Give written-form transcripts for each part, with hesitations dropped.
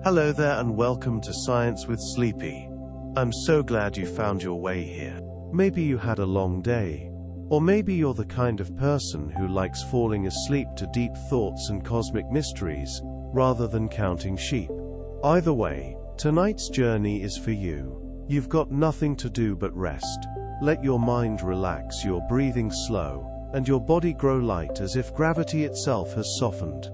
Hello there and welcome to Science with Sleepy. I'm so glad you found your way here. Maybe you had a long day. Or maybe you're the kind of person who likes falling asleep to deep thoughts and cosmic mysteries, rather than counting sheep. Either way, tonight's journey is for you. You've got nothing to do but rest. Let your mind relax, your breathing slow, and your body grow light as if gravity itself has softened.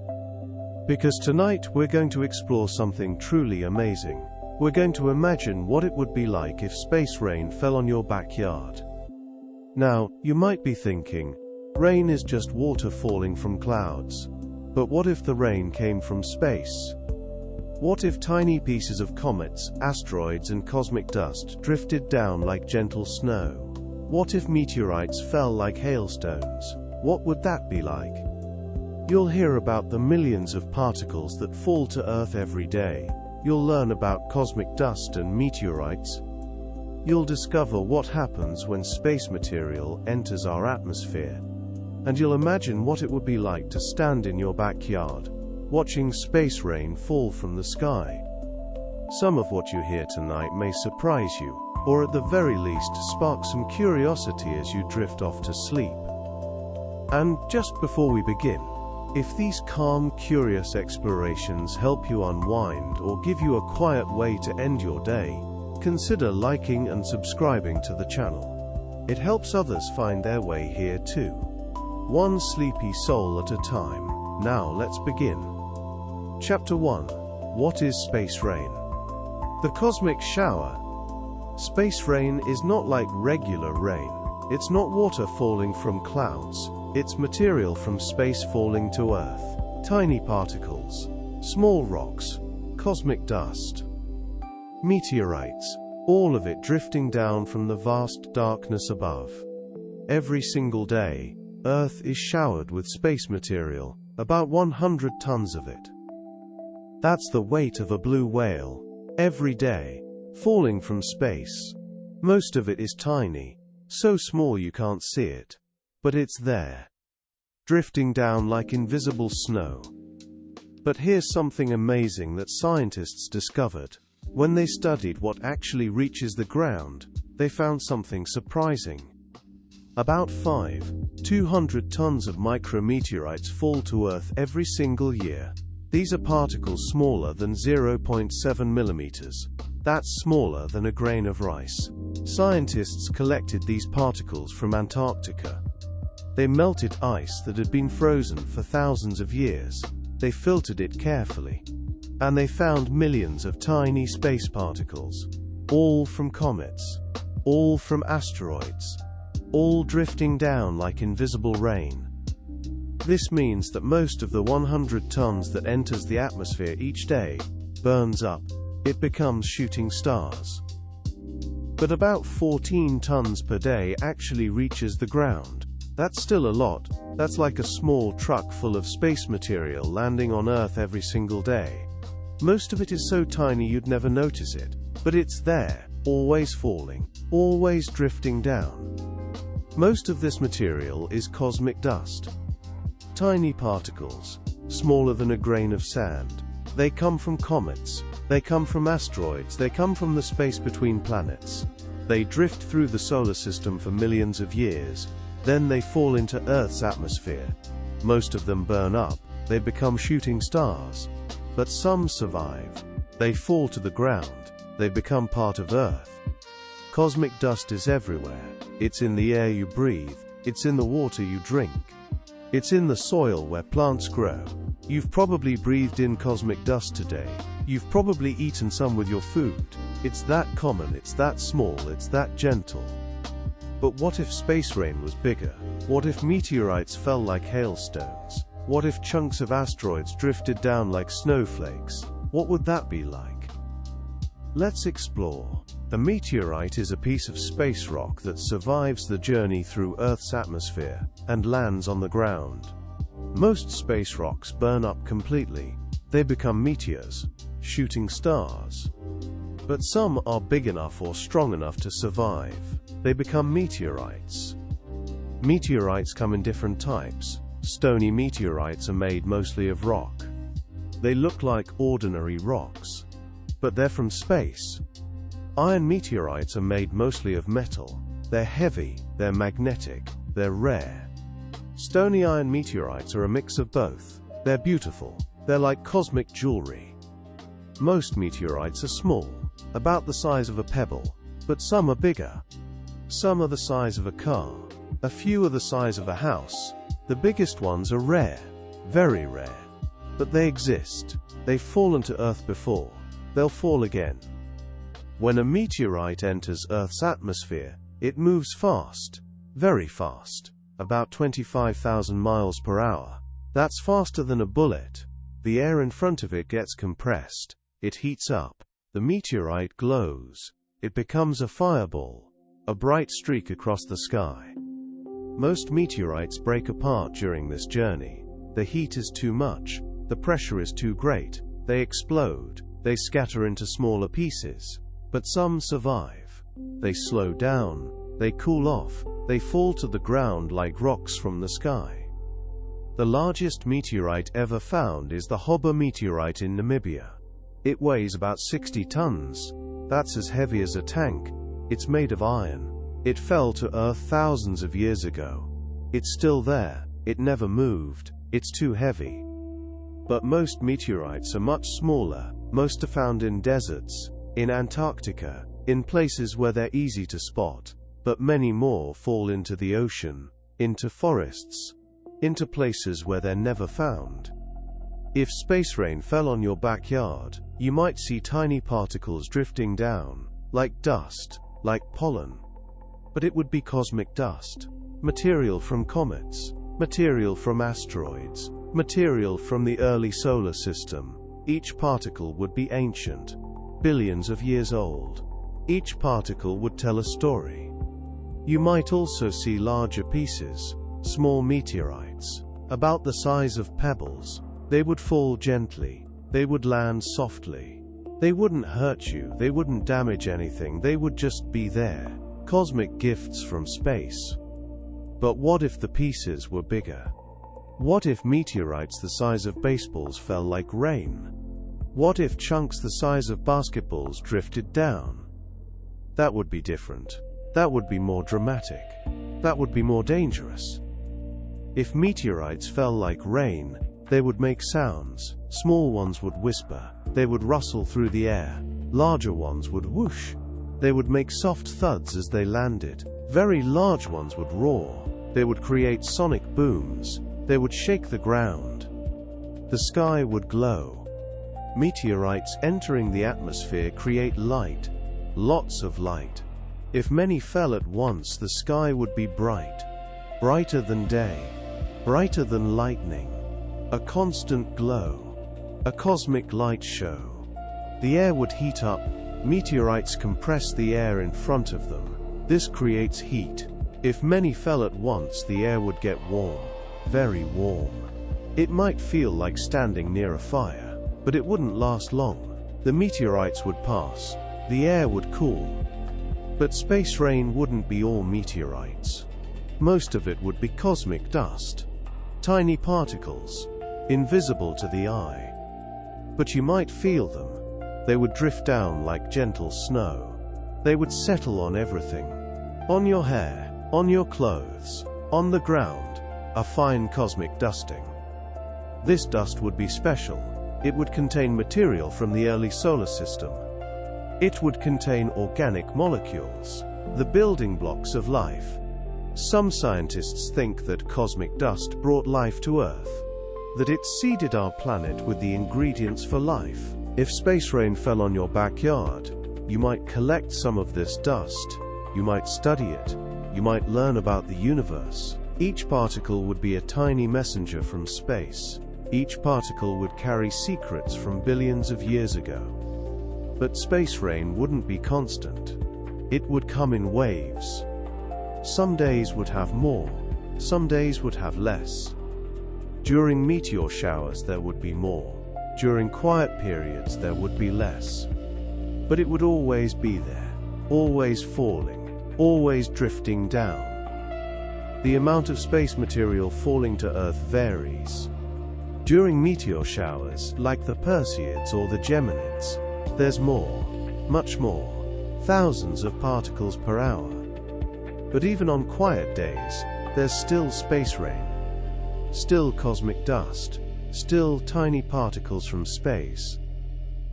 Because tonight we're going to explore something truly amazing. We're going to imagine what it would be like if space rain fell on your backyard. Now, you might be thinking, rain is just water falling from clouds. But what if the rain came from space? What if tiny pieces of comets, asteroids, and cosmic dust drifted down like gentle snow? What if meteorites fell like hailstones? What would that be like? You'll hear about the millions of particles that fall to Earth every day. You'll learn about cosmic dust and meteorites. You'll discover what happens when space material enters our atmosphere. And you'll imagine what it would be like to stand in your backyard, watching space rain fall from the sky. Some of what you hear tonight may surprise you, or at the very least spark some curiosity as you drift off to sleep. And just before we begin, if these calm, curious explorations help you unwind or give you a quiet way to end your day, consider liking and subscribing to the channel. It helps others find their way here too. One sleepy soul at a time. Now let's begin. Chapter 1. What is space rain? The cosmic shower. Space rain is not like regular rain. It's not water falling from clouds. It's material from space falling to Earth. Tiny particles, small rocks, cosmic dust, meteorites, all of it drifting down from the vast darkness above. Every single day, Earth is showered with space material, about 100 tons of it. That's the weight of a blue whale. Every day, falling from space. Most of it is tiny, so small you can't see it. But it's there, drifting down like invisible snow. But here's something amazing that scientists discovered. When they studied what actually reaches the ground, they found something surprising. About 200 tons of micrometeorites fall to Earth every single year. These are particles smaller than 0.7 millimeters. That's smaller than a grain of rice. Scientists collected these particles from Antarctica. They melted ice that had been frozen for thousands of years. They filtered it carefully. And they found millions of tiny space particles. All from comets. All from asteroids. All drifting down like invisible rain. This means that most of the 100 tons that enters the atmosphere each day burns up. It becomes shooting stars. But about 14 tons per day actually reaches the ground. That's still a lot. That's like a small truck full of space material landing on Earth every single day. Most of it is so tiny you'd never notice it. But it's there, always falling, always drifting down. Most of this material is cosmic dust. Tiny particles, smaller than a grain of sand. They come from comets. They come from asteroids. They come from the space between planets. They drift through the solar system for millions of years. Then they fall into Earth's atmosphere. Most of them burn up. They become shooting stars. But some survive. They fall to the ground. They become part of Earth. Cosmic dust is everywhere. It's in the air you breathe. It's in the water you drink. It's in the soil where plants grow. You've probably breathed in cosmic dust today. You've probably eaten some with your food. It's that common, it's that small, it's that gentle. But what if space rain was bigger? What if meteorites fell like hailstones? What if chunks of asteroids drifted down like snowflakes? What would that be like? Let's explore. A meteorite is a piece of space rock that survives the journey through Earth's atmosphere and lands on the ground. Most space rocks burn up completely. They become meteors, shooting stars. But some are big enough or strong enough to survive. They become meteorites. Meteorites come in different types. Stony meteorites are made mostly of rock. They look like ordinary rocks, but they're from space. Iron meteorites are made mostly of metal. They're heavy, they're magnetic, they're rare. Stony iron meteorites are a mix of both. They're beautiful. They're like cosmic jewelry. Most meteorites are small, about the size of a pebble, but some are bigger. Some are the size of a car. A few are the size of a house. The biggest ones are rare, very rare. But they exist. They've fallen to Earth before. They'll fall again. When a meteorite enters Earth's atmosphere, it moves fast, very fast, about 25,000 miles per hour. That's faster than a bullet. The air in front of it gets compressed. It heats up. The meteorite glows. It becomes a fireball, a bright streak across the sky. Most meteorites break apart during this journey. The heat is too much. The pressure is too great. They explode. They scatter into smaller pieces. But some survive. They slow down. They cool off. They fall to the ground like rocks from the sky. The largest meteorite ever found is the Hoba meteorite in Namibia. It weighs about 60 tons. That's as heavy as a tank. It's made of iron. It fell to Earth thousands of years ago. It's still there. It never moved. It's too heavy. But most meteorites are much smaller. Most are found in deserts, in Antarctica, in places where they're easy to spot. But many more fall into the ocean, into forests, into places where they're never found. If space rain fell on your backyard, you might see tiny particles drifting down, like dust, like pollen. But it would be cosmic dust, material from comets, material from asteroids, material from the early solar system. Each particle would be ancient, billions of years old. Each particle would tell a story. You might also see larger pieces, small meteorites, about the size of pebbles. They would fall gently. They would land softly. They wouldn't hurt you. They wouldn't damage anything. They would just be there. Cosmic gifts from space. But what if the pieces were bigger? What if meteorites the size of baseballs fell like rain? What if chunks the size of basketballs drifted down? That would be different. That would be more dramatic. That would be more dangerous. If meteorites fell like rain, they would make sounds. Small ones would whisper. They would rustle through the air. Larger ones would whoosh. They would make soft thuds as they landed. Very large ones would roar. They would create sonic booms. They would shake the ground. The sky would glow. Meteorites entering the atmosphere create light. Lots of light. If many fell at once, the sky would be bright. Brighter than day. Brighter than lightning. A constant glow. A cosmic light show. The air would heat up. Meteorites compress the air in front of them. This creates heat. If many fell at once, the air would get warm. Very warm. It might feel like standing near a fire, but it wouldn't last long. The meteorites would pass. The air would cool. But space rain wouldn't be all meteorites. Most of it would be cosmic dust. Tiny particles, invisible to the eye. But you might feel them. They would drift down like gentle snow. They would settle on everything. On your hair, on your clothes, on the ground. A fine cosmic dusting. This dust would be special. It would contain material from the early solar system. It would contain organic molecules, the building blocks of life. Some scientists think that cosmic dust brought life to Earth, that it seeded our planet with the ingredients for life. If space rain fell on your backyard, you might collect some of this dust. You might study it. You might learn about the universe. Each particle would be a tiny messenger from space. Each particle would carry secrets from billions of years ago. But space rain wouldn't be constant. It would come in waves. Some days would have more. Some days would have less. During meteor showers there would be more. During quiet periods there would be less. But it would always be there. Always falling. Always drifting down. The amount of space material falling to Earth varies. During meteor showers, like the Perseids or the Geminids, there's more, much more, thousands of particles per hour. But even on quiet days, there's still space rain. Still cosmic dust. Still tiny particles from space.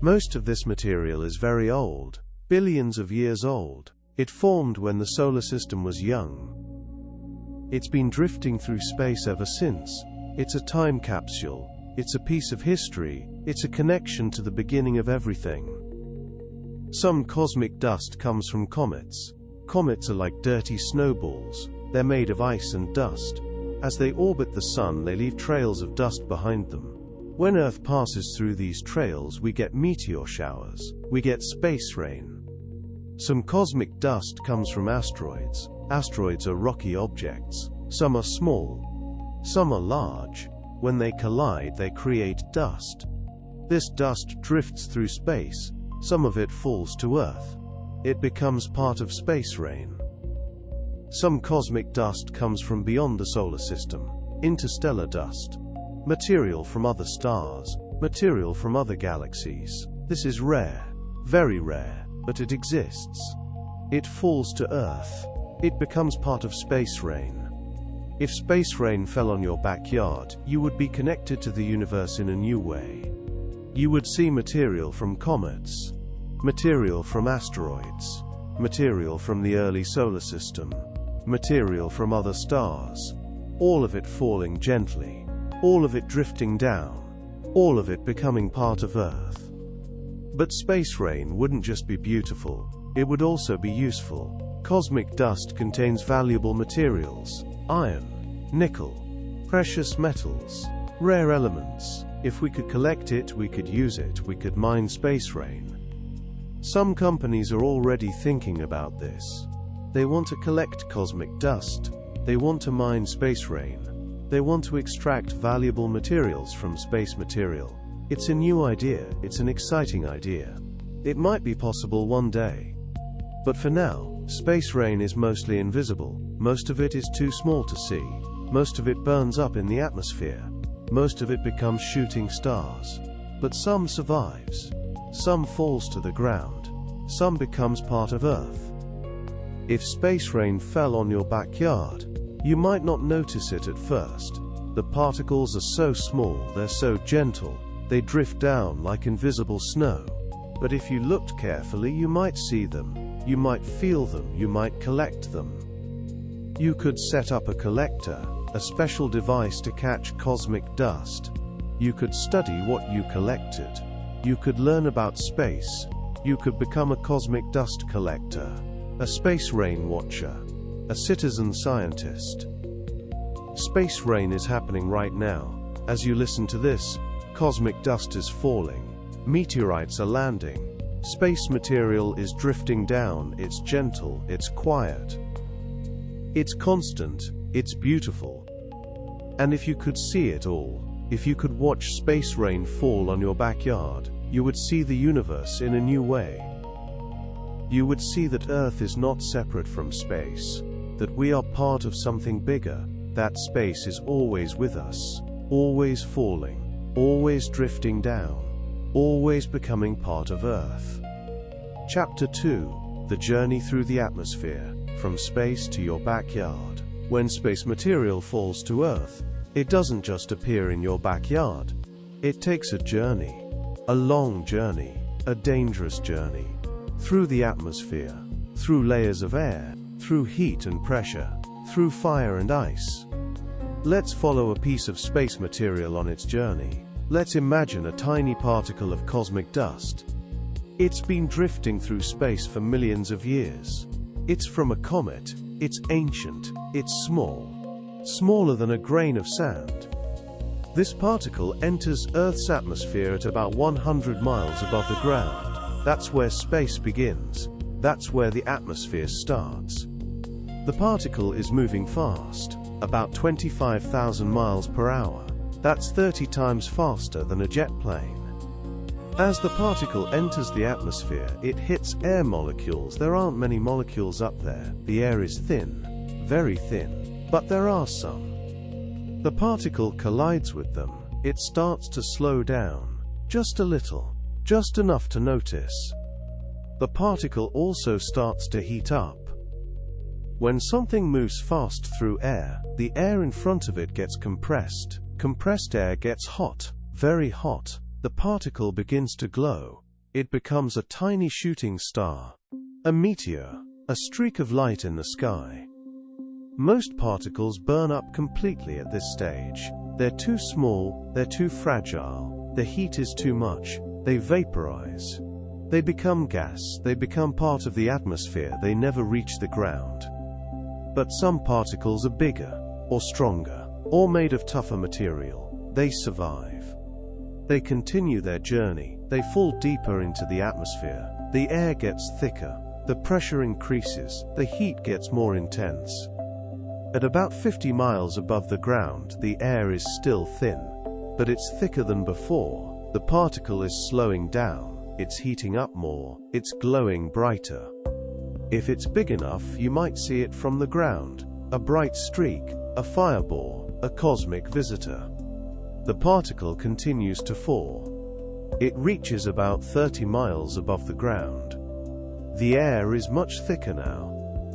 Most of this material is very old, billions of years old. It formed when the solar system was young. It's been drifting through space ever since. It's a time capsule. It's a piece of history. It's a connection to the beginning of everything. Some cosmic dust comes from comets. Comets are like dirty snowballs. They're made of ice and dust. As they orbit the sun, they leave trails of dust behind them. When Earth passes through these trails, we get meteor showers. We get space rain. Some cosmic dust comes from asteroids. Asteroids are rocky objects. Some are small. Some are large. When they collide, they create dust. This dust drifts through space. Some of it falls to Earth. It becomes part of space rain. Some cosmic dust comes from beyond the solar system. Interstellar dust. Material from other stars. Material from other galaxies. This is rare. Very rare, but it exists. It falls to Earth. It becomes part of space rain. If space rain fell on your backyard, you would be connected to the universe in a new way. You would see material from comets, material from asteroids, material from the early solar system, material from other stars, all of it falling gently, all of it drifting down, all of it becoming part of Earth. But space rain wouldn't just be beautiful, it would also be useful. Cosmic dust contains valuable materials: iron, nickel, precious metals, rare elements. If we could collect it, we could use it, we could mine space rain. Some companies are already thinking about this. They want to collect cosmic dust. They want to mine space rain. They want to extract valuable materials from space material. It's a new idea, it's an exciting idea. It might be possible one day. But for now, space rain is mostly invisible. Most of it is too small to see. Most of it burns up in the atmosphere. Most of it becomes shooting stars. But some survives. Some falls to the ground. Some becomes part of Earth. If space rain fell on your backyard, you might not notice it at first. The particles are so small, they're so gentle, they drift down like invisible snow. But if you looked carefully, you might see them. You might feel them, you might collect them. You could set up a collector, a special device to catch cosmic dust. You could study what you collected. You could learn about space. You could become a cosmic dust collector, a space rain watcher, a citizen scientist. Space rain is happening right now. As you listen to this, cosmic dust is falling. Meteorites are landing. Space material is drifting down. It's gentle, it's quiet. It's constant, it's beautiful. And if you could see it all, if you could watch space rain fall on your backyard, you would see the universe in a new way. You would see that Earth is not separate from space, that we are part of something bigger, that space is always with us, always falling, always drifting down, always becoming part of Earth. Chapter 2: The Journey Through the Atmosphere, from Space to Your Backyard. When space material falls to Earth, it doesn't just appear in your backyard. It takes a journey. A long journey. A dangerous journey. Through the atmosphere. Through layers of air. Through heat and pressure. Through fire and ice. Let's follow a piece of space material on its journey. Let's imagine a tiny particle of cosmic dust. It's been drifting through space for millions of years. It's from a comet. It's ancient. It's small. Smaller than a grain of sand. This particle enters Earth's atmosphere at about 100 miles above the ground. That's where space begins. That's where the atmosphere starts. The particle is moving fast, about 25,000 miles per hour. That's 30 times faster than a jet plane. As the particle enters the atmosphere, it hits air molecules. There aren't many molecules up there. The air is thin, very thin, but there are some. The particle collides with them. it starts to slow down. Just a little. Just enough to notice. The particle also starts to heat up. When something moves fast through air, the air in front of it gets compressed. Compressed air gets hot, very hot. The particle begins to glow. It becomes a tiny shooting star. A meteor, a streak of light in the sky. Most particles burn up completely at this stage. They're too small, they're too fragile, the heat is too much, they vaporize. They become gas, they become part of the atmosphere, they never reach the ground. But some particles are bigger, or stronger, or made of tougher material. They survive. They continue their journey, they fall deeper into the atmosphere, the air gets thicker, the pressure increases, the heat gets more intense. At about 50 miles above the ground, the air is still thin, but it's thicker than before. The particle is slowing down, it's heating up more, it's glowing brighter. If it's big enough, you might see it from the ground, a bright streak, a fireball, a cosmic visitor. The particle continues to fall. It reaches about 30 miles above the ground. The air is much thicker now.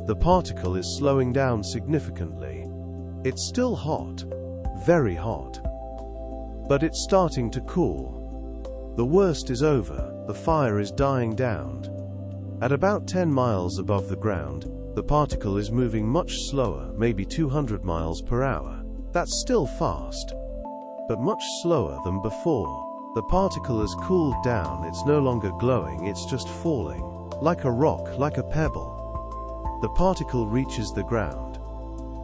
The particle is slowing down significantly. It's still hot, very hot. But it's starting to cool. The worst is over, the fire is dying down. At about 10 miles above the ground, the particle is moving much slower, maybe 200 miles per hour. That's still fast, but much slower than before. The particle has cooled down, it's no longer glowing, it's just falling. Like a rock, like a pebble. The particle reaches the ground.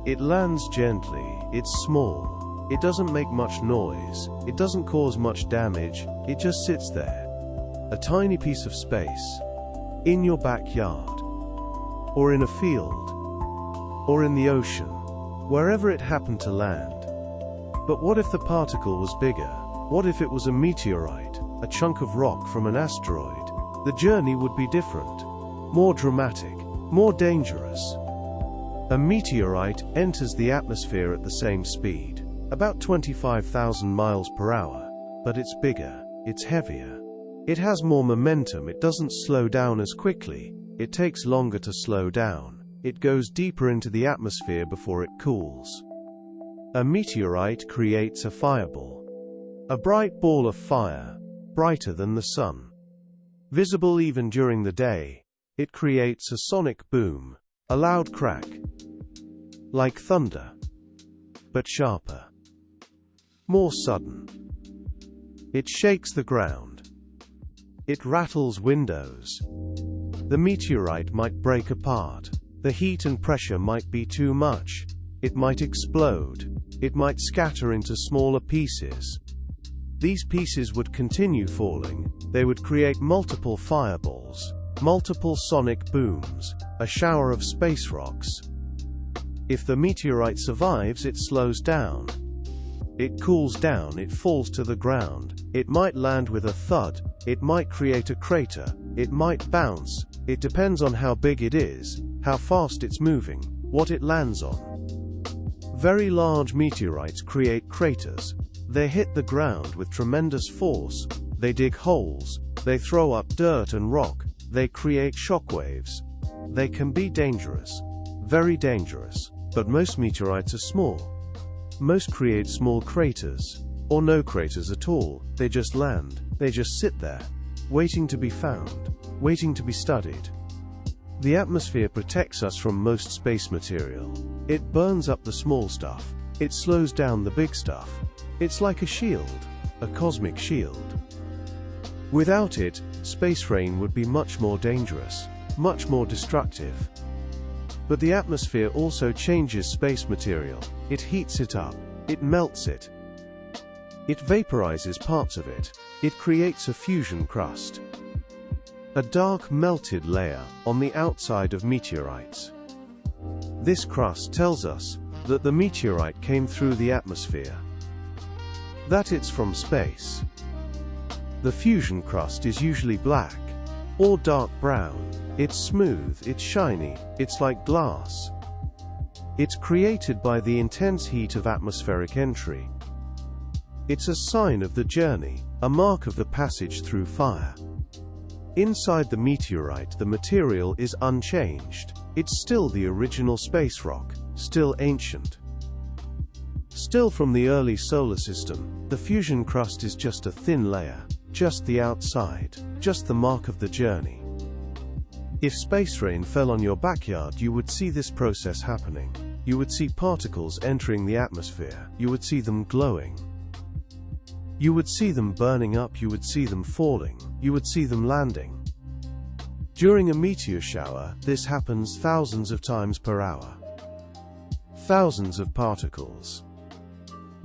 It lands gently, it's small. It doesn't make much noise, it doesn't cause much damage, it just sits there. A tiny piece of space. In your backyard, or in a field, or in the ocean, wherever it happened to land. But what if the particle was bigger? What if it was a meteorite, a chunk of rock from an asteroid? The journey would be different, more dramatic, more dangerous. A meteorite enters the atmosphere at the same speed, about 25,000 miles per hour, but it's bigger, it's heavier. It has more momentum, it doesn't slow down as quickly, it takes longer to slow down, it goes deeper into the atmosphere before it cools. A meteorite creates a fireball. A bright ball of fire, brighter than the sun. Visible even during the day, it creates a sonic boom, a loud crack. Like thunder, but sharper. More sudden. It shakes the ground. It rattles windows. The meteorite might break apart. The heat and pressure might be too much. It might explode. It might scatter into smaller pieces. These pieces would continue falling. They would create multiple fireballs, multiple sonic booms, a shower of space rocks. If the meteorite survives, it slows down. It cools down, it falls to the ground. It might land with a thud, it might create a crater, it might bounce. It depends on how big it is, how fast it's moving, what it lands on. Very large meteorites create craters. They hit the ground with tremendous force. They dig holes. They throw up dirt and rock. They create shockwaves. They can be dangerous, very dangerous. But most meteorites are small. Most create small craters, or no craters at all. They just land, they just sit there, waiting to be found, waiting to be studied. The atmosphere protects us from most space material. It burns up the small stuff, it slows down the big stuff. It's like a shield, a cosmic shield. Without it, space rain would be much more dangerous, much more destructive. But the atmosphere also changes space material. It heats it up. It melts it. It vaporizes parts of it. It creates a fusion crust. A dark melted layer on the outside of meteorites. This crust tells us that the meteorite came through the atmosphere. That it's from space. The fusion crust is usually black or dark brown. It's smooth, it's shiny, it's like glass. It's created by the intense heat of atmospheric entry. It's a sign of the journey, a mark of the passage through fire. Inside the meteorite, the material is unchanged. It's still the original space rock, still ancient. Still from the early solar system. The fusion crust is just a thin layer, just the outside, just the mark of the journey. If space rain fell on your backyard, you would see this process happening. You would see particles entering the atmosphere. You would see them glowing. You would see them burning up. You would see them falling. You would see them landing. During a meteor shower, this happens thousands of times per hour. Thousands of particles.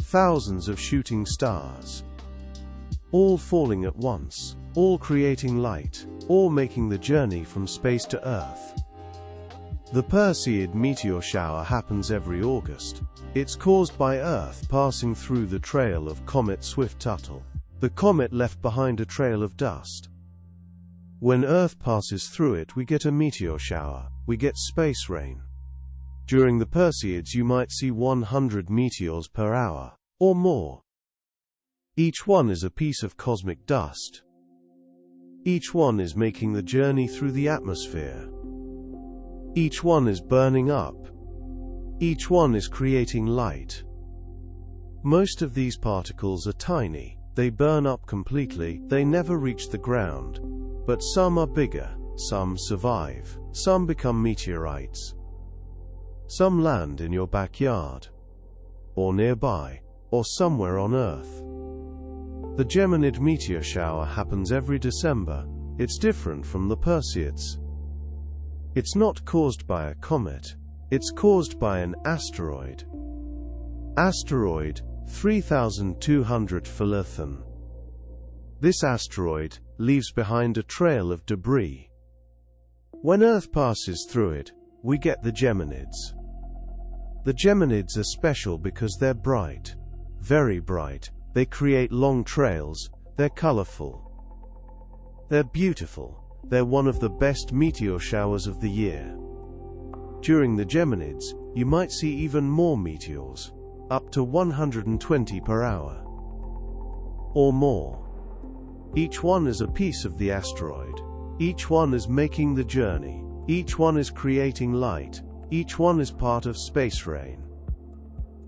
Thousands of shooting stars. All falling at once. All creating light. All making the journey from space to Earth. The Perseid meteor shower happens every August. It's caused by Earth passing through the trail of comet Swift-Tuttle. The comet left behind a trail of dust. When Earth passes through it, we get a meteor shower. We get space rain. During the Perseids, you might see 100 meteors per hour, or more. Each one is a piece of cosmic dust. Each one is making the journey through the atmosphere. Each one is burning up. Each one is creating light. Most of these particles are tiny. They burn up completely. They never reach the ground. But some are bigger. Some survive. Some become meteorites. Some land in your backyard, or nearby, or somewhere on Earth. The Geminid meteor shower happens every December. It's different from the Perseids. It's not caused by a comet. It's caused by an asteroid. Asteroid 3200 Philathon. This asteroid leaves behind a trail of debris. When Earth passes through it, we get the Geminids. The Geminids are special because they're bright. Very bright. They create long trails. They're colorful. They're beautiful. They're one of the best meteor showers of the year. During the Geminids, you might see even more meteors, up to 120 per hour. Or more. Each one is a piece of the asteroid. Each one is making the journey. Each one is creating light. Each one is part of space rain.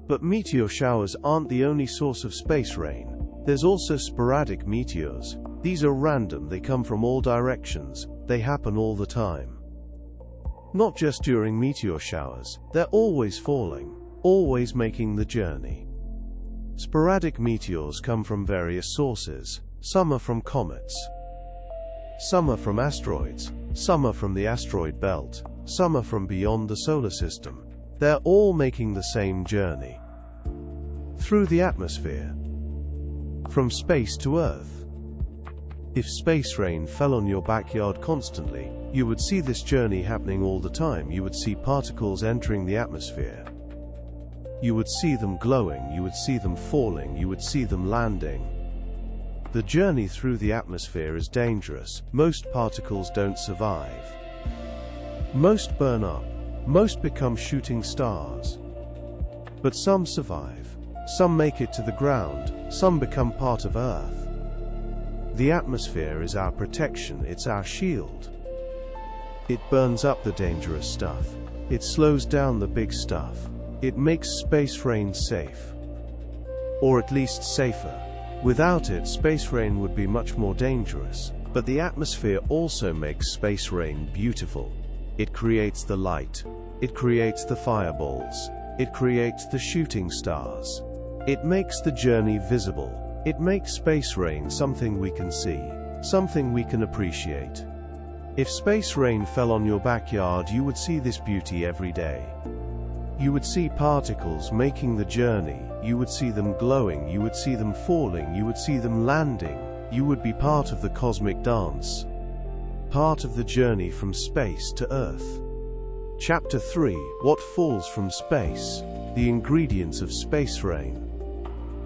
But meteor showers aren't the only source of space rain. There's also sporadic meteors. These are random. They come from all directions. They happen all the time. Not just during meteor showers. They're always falling, always making the journey. Sporadic meteors come from various sources. Some are from comets. Some are from asteroids. Some are from the asteroid belt. Some are from beyond the solar system. They're all making the same journey. Through the atmosphere. From space to Earth. If space rain fell on your backyard constantly, you would see this journey happening all the time. You would see particles entering the atmosphere. You would see them glowing. You would see them falling. You would see them landing. The journey through the atmosphere is dangerous. Most particles don't survive. Most burn up. Most become shooting stars. But some survive. Some make it to the ground. Some become part of Earth. The atmosphere is our protection. It's our shield. It burns up the dangerous stuff. It slows down the big stuff. It makes space rain safe. Or at least safer. Without it, space rain would be much more dangerous. But the atmosphere also makes space rain beautiful. It creates the light. It creates the fireballs. It creates the shooting stars. It makes the journey visible. It makes space rain something we can see, something we can appreciate. If space rain fell on your backyard, you would see this beauty every day. You would see particles making the journey. You would see them glowing. You would see them falling. You would see them landing. You would be part of the cosmic dance. Part of the journey from space to Earth. Chapter 3: What falls from space? The ingredients of space rain.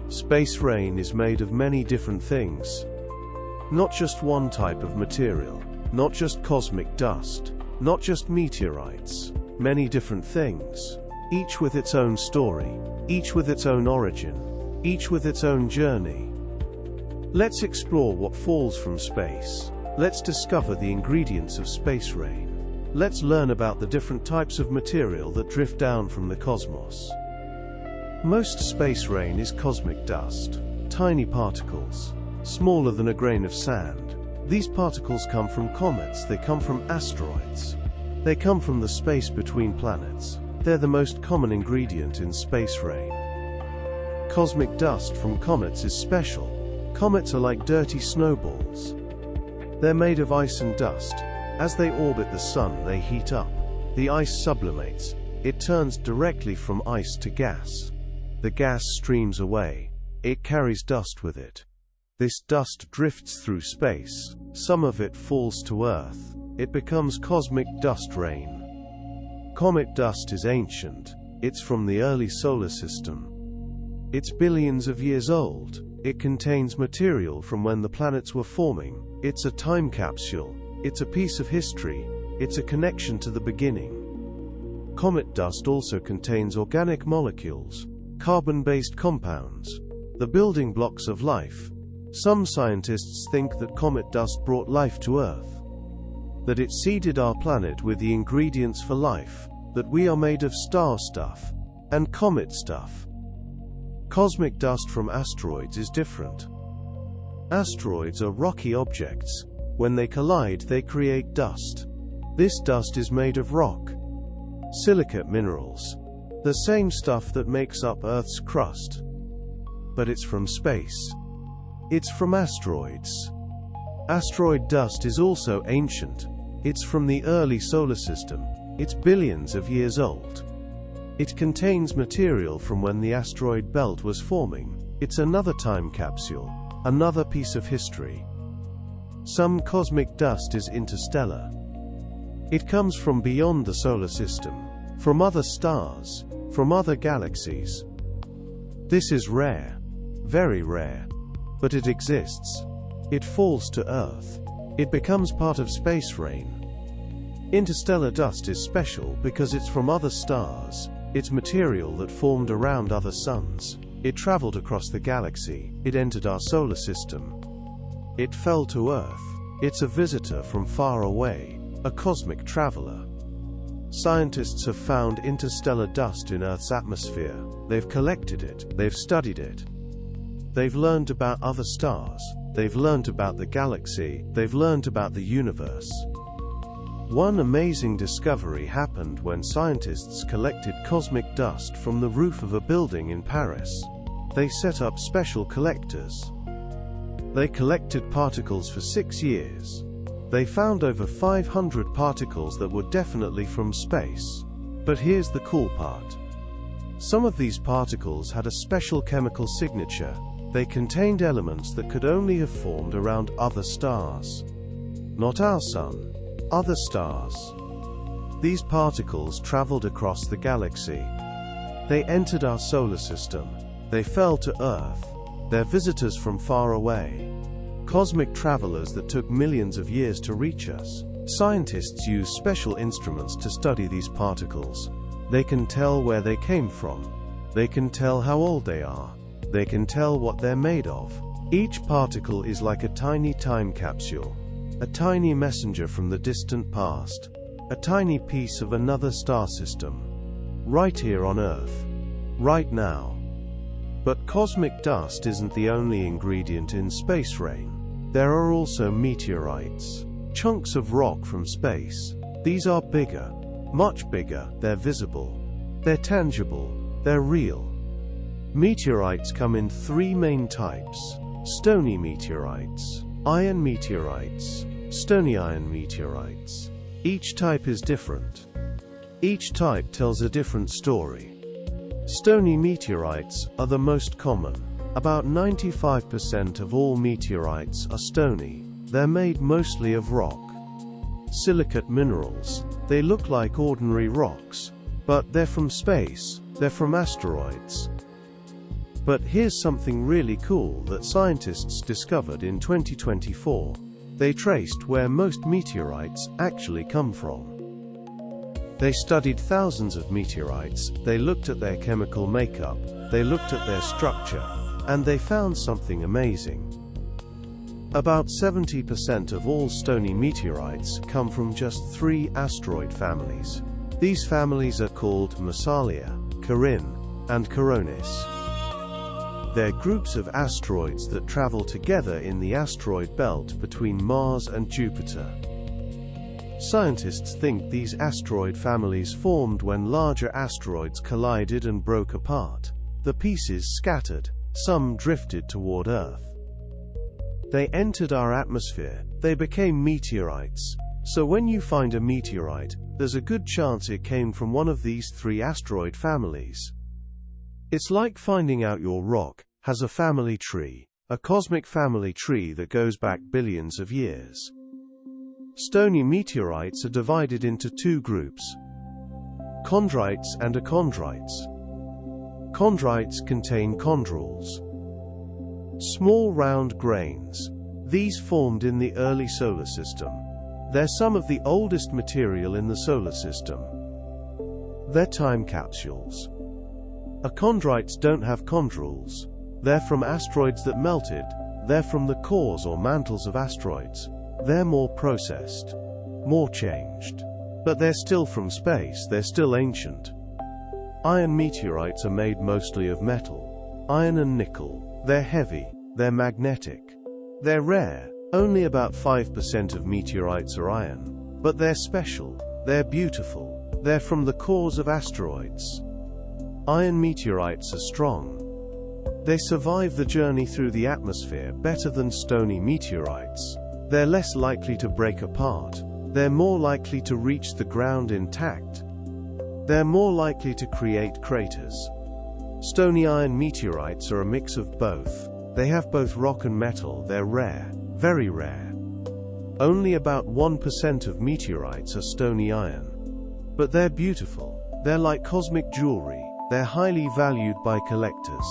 Space rain is made of many different things. Not just one type of material. Not just cosmic dust. Not just meteorites. Many different things. Each with its own story. Each with its own origin. each with its own journey. Let's explore what falls from space. Let's discover the ingredients of space rain. Let's learn about the different types of material that drift down from the cosmos. Most space rain is cosmic dust, tiny particles, smaller than a grain of sand. These particles come from comets, they come from asteroids. They come from the space between planets. They're the most common ingredient in space rain. Cosmic dust from comets is special. Comets are like dirty snowballs. They're made of ice and dust. As they orbit the sun, they heat up. The ice sublimates. It turns directly from ice to gas. The gas streams away. It carries dust with it. This dust drifts through space. Some of it falls to Earth. It becomes cosmic dust rain. Comet dust is ancient. It's from the early solar system. It's billions of years old. It contains material from when the planets were forming. It's a time capsule. It's a piece of history. It's a connection to the beginning. Comet dust also contains organic molecules, carbon-based compounds, the building blocks of life. Some scientists think that comet dust brought life to Earth, that it seeded our planet with the ingredients for life, that we are made of star stuff and comet stuff. Cosmic dust from asteroids is different. Asteroids are rocky objects. When they collide, they create dust. This dust is made of rock, silicate minerals, the same stuff that makes up Earth's crust. But it's from space. It's from asteroids. Asteroid dust is also ancient. It's from the early solar system. It's billions of years old. It contains material from when the asteroid belt was forming. It's another time capsule, another piece of history. Some cosmic dust is interstellar. It comes from beyond the solar system, from other stars, from other galaxies. This is rare, very rare, but it exists. It falls to Earth. It becomes part of space rain. Interstellar dust is special because it's from other stars. It's material that formed around other suns. It traveled across the galaxy. It entered our solar system. It fell to Earth. It's a visitor from far away, a cosmic traveler. Scientists have found interstellar dust in Earth's atmosphere. They've collected it. They've studied it. They've learned about other stars. They've learned about the galaxy. They've learned about the universe. One amazing discovery happened when scientists collected cosmic dust from the roof of a building in Paris. They set up special collectors. They collected particles for 6 years. They found over 500 particles that were definitely from space. But here's the cool part. Some of these particles had a special chemical signature. They contained elements that could only have formed around other stars. Not our sun, other stars. These particles traveled across the galaxy. They entered our solar system. They fell to Earth. They're visitors from far away. Cosmic travelers that took millions of years to reach us. Scientists use special instruments to study these particles. They can tell where they came from. They can tell how old they are. They can tell what they're made of. Each particle is like a tiny time capsule, a tiny messenger from the distant past, a tiny piece of another star system, right here on Earth, right now. But cosmic dust isn't the only ingredient in space rain. There are also meteorites, chunks of rock from space. These are bigger, much bigger. They're visible. They're tangible. They're real. Meteorites come in 3 main types: stony meteorites, iron meteorites, stony iron meteorites. Each type is different. Each type tells a different story. Stony meteorites are the most common. About 95% of all meteorites are stony. They're made mostly of rock. Silicate minerals. They look like ordinary rocks, but they're from space. They're from asteroids. But here's something really cool that scientists discovered in 2024. They traced where most meteorites actually come from. They studied thousands of meteorites. They looked at their chemical makeup. They looked at their structure. And they found something amazing. About 70% of all stony meteorites come from just 3 asteroid families. These families are called Massalia, Carina, and Coronis. They're groups of asteroids that travel together in the asteroid belt between Mars and Jupiter. Scientists think these asteroid families formed when larger asteroids collided and broke apart. The pieces scattered, some drifted toward Earth. They entered our atmosphere, they became meteorites. So when you find a meteorite, there's a good chance it came from one of these 3 asteroid families. It's like finding out your rock has a family tree, a cosmic family tree that goes back billions of years. Stony meteorites are divided into 2 groups: chondrites and achondrites. Chondrites contain chondrules, small round grains. These formed in the early solar system. They're some of the oldest material in the solar system. They're time capsules. Achondrites don't have chondrules. They're from asteroids that melted. They're from the cores or mantles of asteroids. They're more processed, more changed. But they're still from space, they're still ancient. Iron meteorites are made mostly of metal. Iron and nickel. They're heavy, they're magnetic. They're rare. Only about 5% of meteorites are iron. But they're special. They're beautiful. They're from the cores of asteroids. Iron meteorites are strong. They survive the journey through the atmosphere better than stony meteorites. They're less likely to break apart. They're more likely to reach the ground intact. They're more likely to create craters. Stony iron meteorites are a mix of both. They have both rock and metal. They're rare, very rare. Only about 1% of meteorites are stony iron. But they're beautiful. They're like cosmic jewelry. They're highly valued by collectors.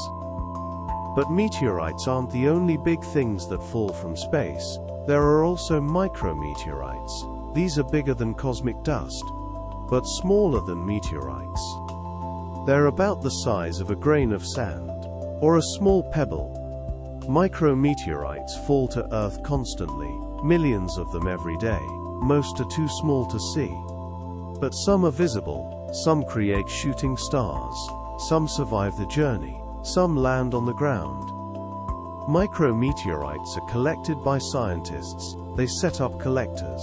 But meteorites aren't the only big things that fall from space. There are also micrometeorites. These are bigger than cosmic dust, but smaller than meteorites. They're about the size of a grain of sand, or a small pebble. Micrometeorites fall to Earth constantly, millions of them every day. Most are too small to see. But some are visible, some create shooting stars, some survive the journey, some land on the ground. Micrometeorites are collected by scientists. They set up collectors.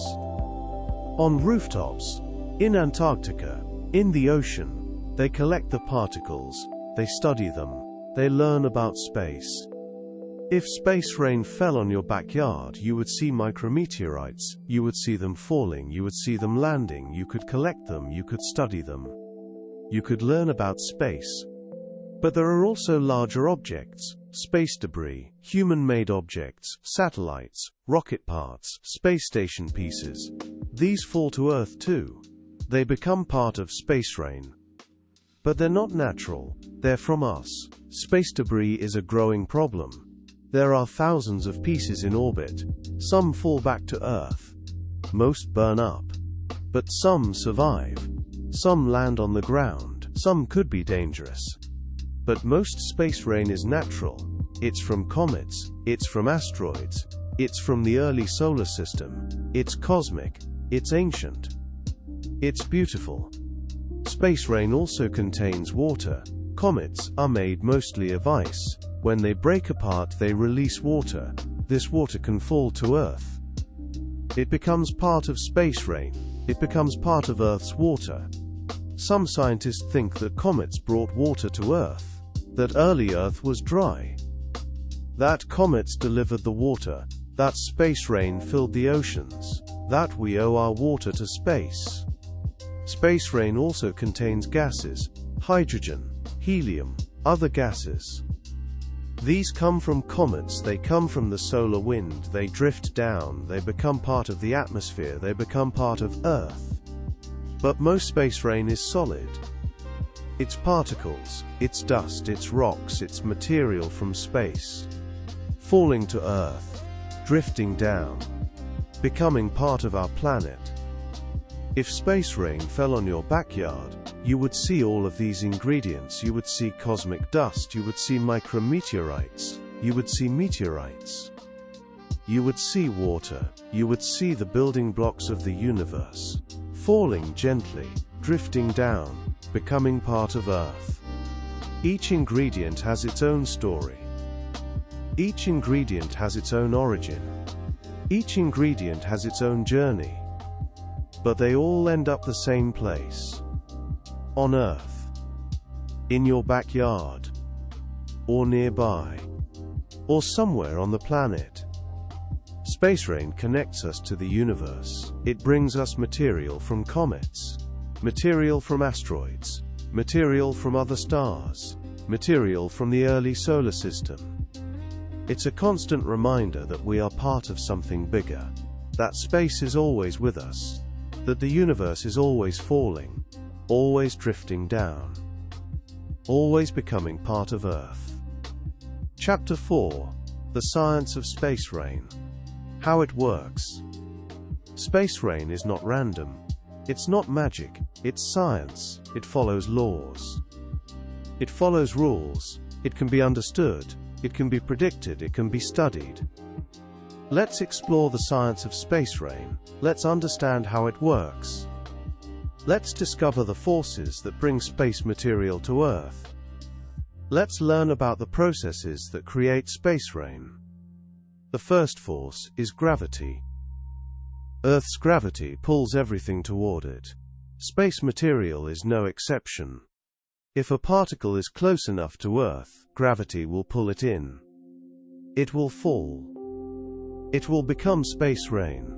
On rooftops, in Antarctica, in the ocean, they collect the particles, they study them, they learn about space. If space rain fell on your backyard, you would see micrometeorites, you would see them falling, you would see them landing, you could collect them, you could study them. You could learn about space. But there are also larger objects, space debris, human-made objects, satellites, rocket parts, space station pieces. These fall to Earth too. They become part of space rain. But they're not natural, they're from us. Space debris is a growing problem. There are thousands of pieces in orbit. Some fall back to Earth. Most burn up. But some survive. Some land on the ground. Some could be dangerous. But most space rain is natural. It's from comets, it's from asteroids, it's from the early solar system, it's cosmic, it's ancient. It's beautiful. Space rain also contains water. Comets are made mostly of ice. When they break apart, they release water. This water can fall to Earth. It becomes part of space rain. It becomes part of Earth's water. Some scientists think that comets brought water to Earth, that early Earth was dry, that comets delivered the water, that space rain filled the oceans, that we owe our water to space. Space rain also contains gases, hydrogen, helium, other gases. These come from comets, they come from the solar wind, they drift down, they become part of the atmosphere, they become part of Earth. But most space rain is solid. It's particles, it's dust, it's rocks, it's material from space, falling to Earth, drifting down, becoming part of our planet. If space rain fell on your backyard, you would see all of these ingredients. You would see cosmic dust, you would see micrometeorites, you would see meteorites. You would see water, you would see the building blocks of the universe, falling gently, drifting down, becoming part of Earth. Each ingredient has its own story. Each ingredient has its own origin. Each ingredient has its own journey. But they all end up the same place. On Earth. In your backyard. Or nearby. Or somewhere on the planet. Space rain connects us to the universe. It brings us material from comets, material from asteroids, material from other stars, material from the early solar system. It's a constant reminder that we are part of something bigger, that space is always with us, that the universe is always falling, always drifting down, always becoming part of Earth. Chapter 4: The Science of Space Rain. How it works. Space rain is not random. It's not magic. It's science. It follows laws. It follows rules. It can be understood. It can be predicted. It can be studied. Let's explore the science of space rain. Let's understand how it works. Let's discover the forces that bring space material to Earth. Let's learn about the processes that create space rain. The first force is gravity. Earth's gravity pulls everything toward it. Space material is no exception. If a particle is close enough to Earth, gravity will pull it in. It will fall. It will become space rain.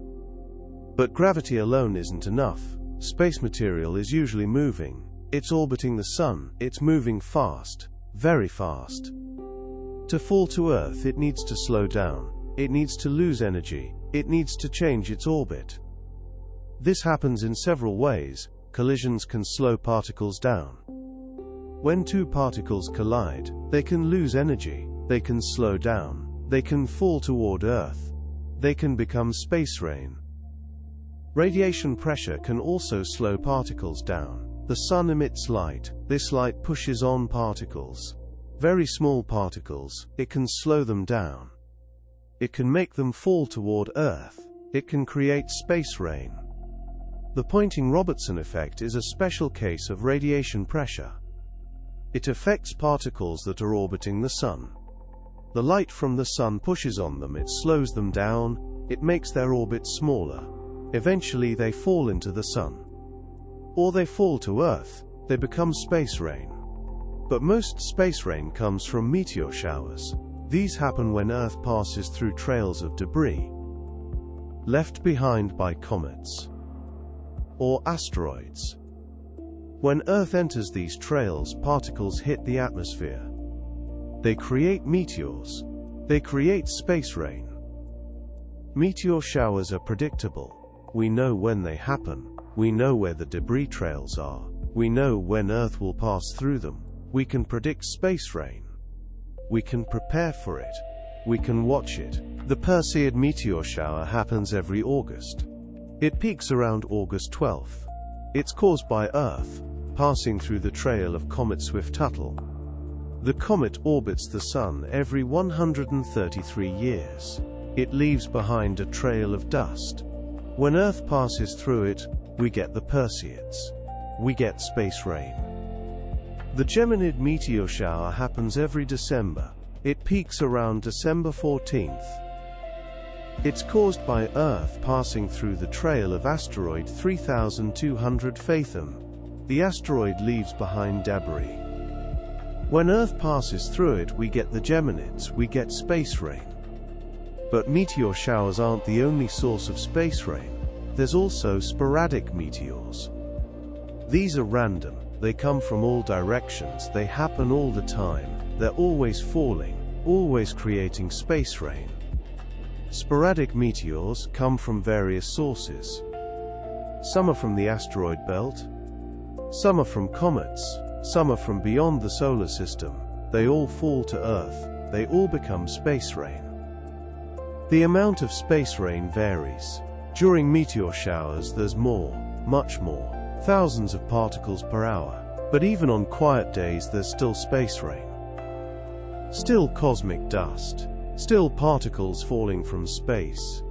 But gravity alone isn't enough. Space material is usually moving. It's orbiting the sun. It's moving fast, very fast. To fall to Earth, it needs to slow down. It needs to lose energy. It needs to change its orbit. This happens in several ways. Collisions can slow particles down. When two particles collide, they can lose energy. They can slow down. They can fall toward Earth. They can become space rain. Radiation pressure can also slow particles down. The sun emits light. This light pushes on particles. Very small particles. It can slow them down. It can make them fall toward Earth. It can create space rain. The Poynting-Robertson effect is a special case of radiation pressure. It affects particles that are orbiting the sun. The light from the sun pushes on them, it slows them down, it makes their orbit smaller. Eventually they fall into the sun. Or they fall to Earth, they become space rain. But most space rain comes from meteor showers. These happen when Earth passes through trails of debris left behind by comets or asteroids. When Earth enters these trails, particles hit the atmosphere. They create meteors. They create space rain. Meteor showers are predictable. We know when they happen. We know where the debris trails are. We know when Earth will pass through them. We can predict space rain. We can prepare for it. We can watch it. The Perseid meteor shower happens every August. It peaks around August 12th. It's caused by Earth passing through the trail of comet Swift-Tuttle. The comet orbits the sun every 133 years. It leaves behind a trail of dust. When Earth passes through it, we get the Perseids. We get space rain. The Geminid meteor shower happens every December. It peaks around December 14th. It's caused by Earth passing through the trail of asteroid 3200 Phaethon. The asteroid leaves behind debris. When Earth passes through it, we get the Geminids, we get space rain. But meteor showers aren't the only source of space rain. There's also sporadic meteors. These are random. They come from all directions, they happen all the time, they're always falling, always creating space rain. Sporadic meteors come from various sources. Some are from the asteroid belt, some are from comets, some are from beyond the solar system. They all fall to Earth, they all become space rain. The amount of space rain varies. During meteor showers there's more, much more. thousands of particles per hour. But even on quiet days there's still space rain. Still cosmic dust. Still particles falling from space.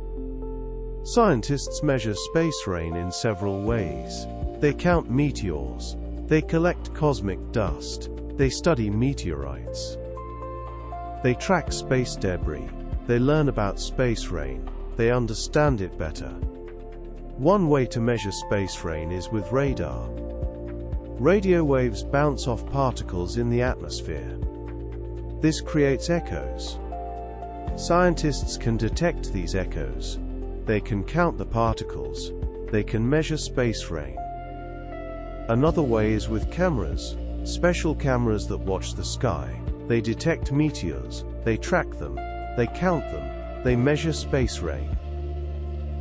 Scientists measure space rain in several ways. They count meteors. They collect cosmic dust. They study meteorites. They track space debris. They learn about space rain. They understand it better. One way to measure space rain is with radar. Radio waves bounce off particles in the atmosphere. This creates echoes. Scientists can detect these echoes. They can count the particles. They can measure space rain. Another way is with cameras. Special cameras that watch the sky. They detect meteors. They track them. They count them. They measure space rain.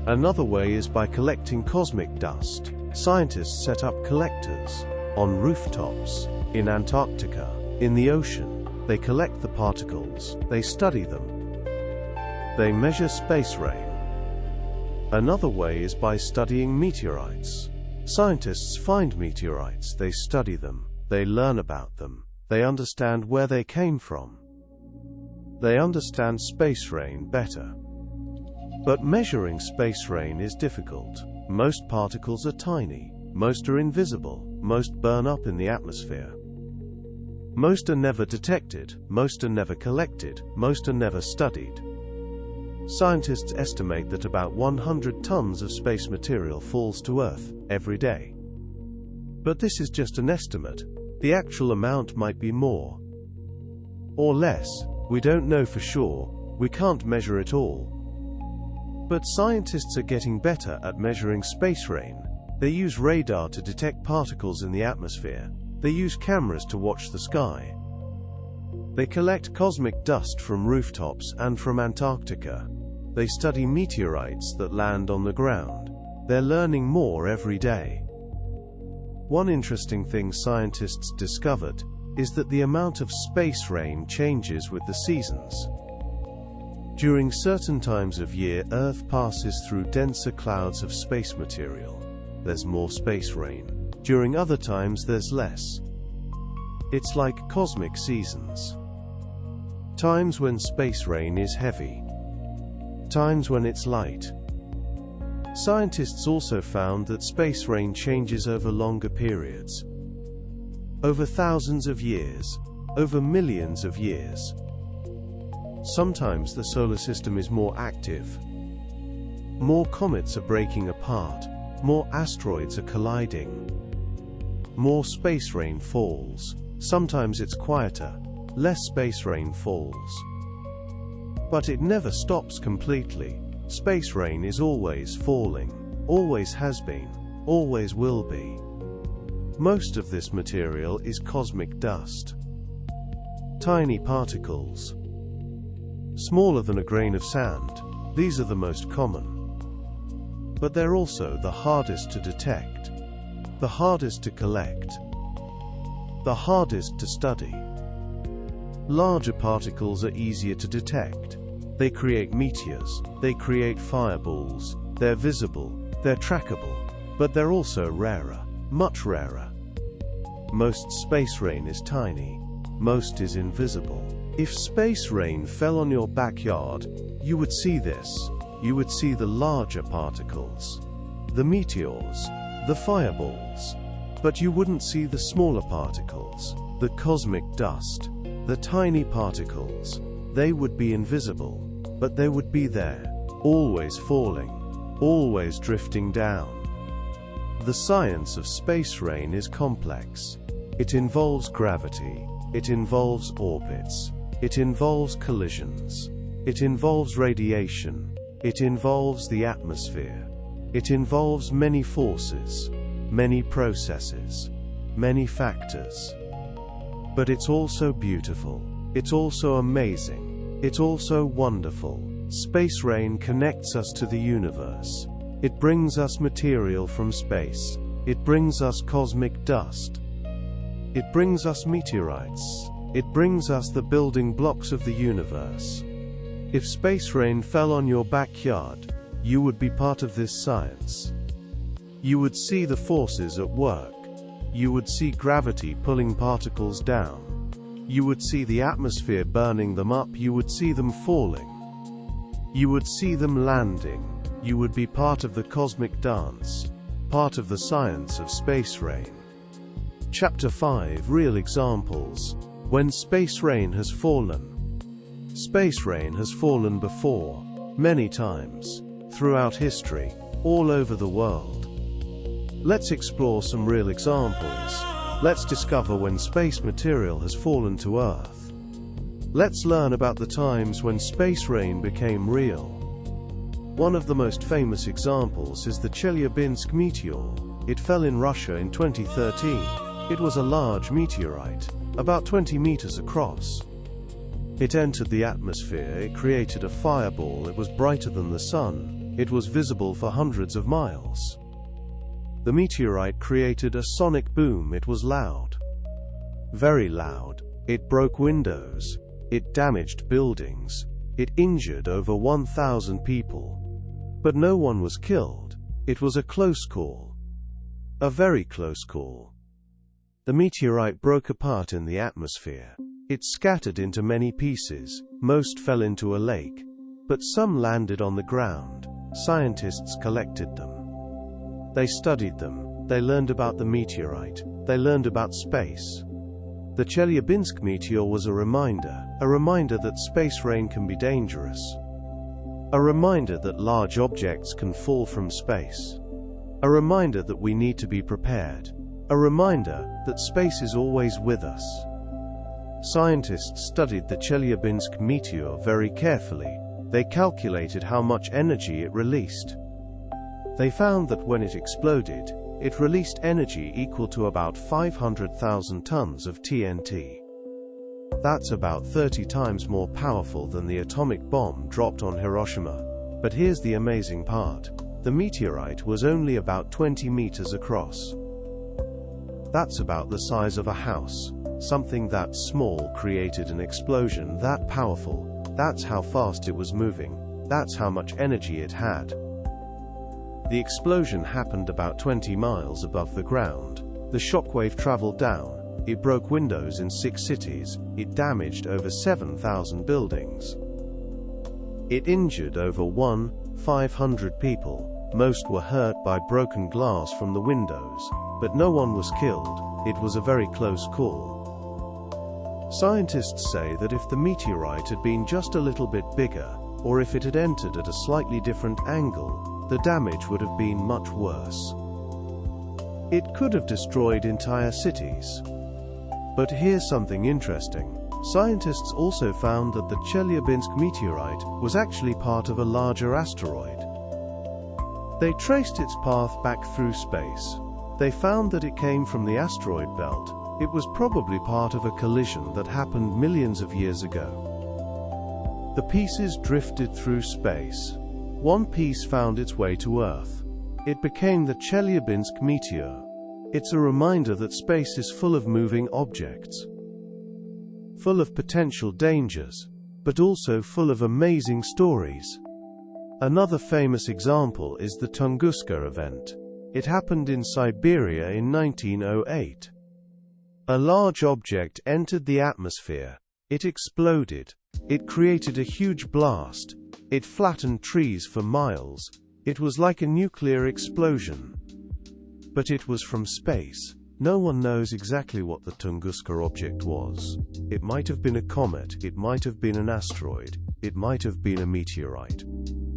Another way is by collecting cosmic dust. Scientists set up collectors on rooftops, in Antarctica, in the ocean. They collect the particles. They study them. They measure space rain. Another way is by studying meteorites. Scientists find meteorites. They study them. They learn about them. They understand where they came from. They understand space rain better. But measuring space rain is difficult. Most particles are tiny. Most are invisible. Most burn up in the atmosphere. Most are never detected. Most are never collected. Most are never studied. Scientists estimate that about 100 tons of space material falls to Earth every day. But this is just an estimate. The actual amount might be more or less. We don't know for sure. We can't measure it all. But scientists are getting better at measuring space rain. They use radar to detect particles in the atmosphere. They use cameras to watch the sky. They collect cosmic dust from rooftops and from Antarctica. They study meteorites that land on the ground. They're learning more every day. One interesting thing scientists discovered is that the amount of space rain changes with the seasons. During certain times of year, Earth passes through denser clouds of space material. There's more space rain. During other times there's less. It's like cosmic seasons. Times when space rain is heavy. Times when it's light. Scientists also found that space rain changes over longer periods. Over thousands of years. Over millions of years. Sometimes the solar system is more active. More comets are breaking apart. More asteroids are colliding. More space rain falls. Sometimes it's quieter. Less space rain falls. But it never stops completely. Space rain is always falling. Always has been. Always will be. Most of this material is cosmic dust. Tiny particles. Smaller than a grain of sand. These are the most common. But they're also the hardest to detect. The hardest to collect. The hardest to study. Larger particles are easier to detect. They create meteors. They create fireballs. They're visible. They're trackable. But they're also rarer. Much rarer. Most space rain is tiny. Most is invisible. If space rain fell on your backyard, you would see this. You would see the larger particles. The meteors. The fireballs. But you wouldn't see the smaller particles. The cosmic dust. The tiny particles. They would be invisible. But they would be there. Always falling. Always drifting down. The science of space rain is complex. It involves gravity. It involves orbits. It involves collisions. It involves radiation. It involves the atmosphere. It involves many forces, many processes, many factors. But it's also beautiful. It's also amazing. It's also wonderful. Space rain connects us to the universe. It brings us material from space. It brings us cosmic dust. It brings us meteorites. It brings us the building blocks of the universe. If space rain fell on your backyard, you would be part of this science. You would see the forces at work. You would see gravity pulling particles down. You would see the atmosphere burning them up. You would see them falling. You would see them landing. You would be part of the cosmic dance, part of the science of space rain. Chapter 5: Real Examples. When space rain has fallen. Space rain has fallen before, many times, throughout history, all over the world. Let's explore some real examples. Let's discover when space material has fallen to Earth. Let's learn about the times when space rain became real. One of the most famous examples is the Chelyabinsk meteor. It fell in Russia in 2013. It was a large meteorite, about 20 meters across. It entered the atmosphere. It created a fireball. It was brighter than the sun. It was visible for hundreds of miles. The meteorite created a sonic boom. It was loud. Very loud. It broke windows. It damaged buildings. It injured over 1,000 people. But no one was killed. It was a close call. A very close call. The meteorite broke apart in the atmosphere. It scattered into many pieces. Most fell into a lake. But some landed on the ground. Scientists collected them. They studied them. They learned about the meteorite. They learned about space. The Chelyabinsk meteor was a reminder that space rain can be dangerous. A reminder that large objects can fall from space. A reminder that we need to be prepared. A reminder that space is always with us. Scientists studied the Chelyabinsk meteor very carefully. They calculated how much energy it released. They found that when it exploded, it released energy equal to about 500,000 tons of TNT. That's about 30 times more powerful than the atomic bomb dropped on Hiroshima. But here's the amazing part. The meteorite was only about 20 meters across. That's about the size of a house. Something that small created an explosion that powerful. That's how fast it was moving. That's how much energy it had. The explosion happened about 20 miles above the ground. The shockwave traveled down. It broke windows in 6 cities. It damaged over 7,000 buildings. It injured over 1,500 people. Most were hurt by broken glass from the windows, but no one was killed. It was a very close call. Scientists say that if the meteorite had been just a little bit bigger, or if it had entered at a slightly different angle, the damage would have been much worse. It could have destroyed entire cities. But here's something interesting. Scientists also found that the Chelyabinsk meteorite was actually part of a larger asteroid. They traced its path back through space. They found that it came from the asteroid belt. It was probably part of a collision that happened millions of years ago. The pieces drifted through space. One piece found its way to Earth. It became the Chelyabinsk meteor. It's a reminder that space is full of moving objects, full of potential dangers, but also full of amazing stories. Another famous example is the Tunguska event. It happened in Siberia in 1908. A large object entered the atmosphere. It exploded. It created a huge blast. It flattened trees for miles. It was like a nuclear explosion. But it was from space. No one knows exactly what the Tunguska object was. It might have been a comet. It might have been an asteroid. It might have been a meteorite.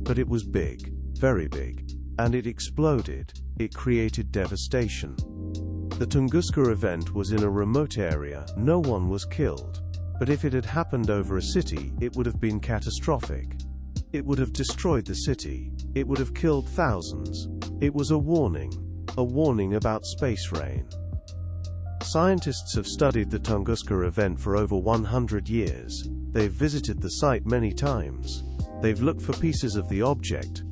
But it was big, very big. And it exploded. It created devastation. The Tunguska event was in a remote area. No one was killed. But if it had happened over a city, it would have been catastrophic. It would have destroyed the city. It would have killed thousands. It was a warning about space rain. Scientists have studied the Tunguska event for over 100 years. They've visited the site many times. They've looked for pieces of the object,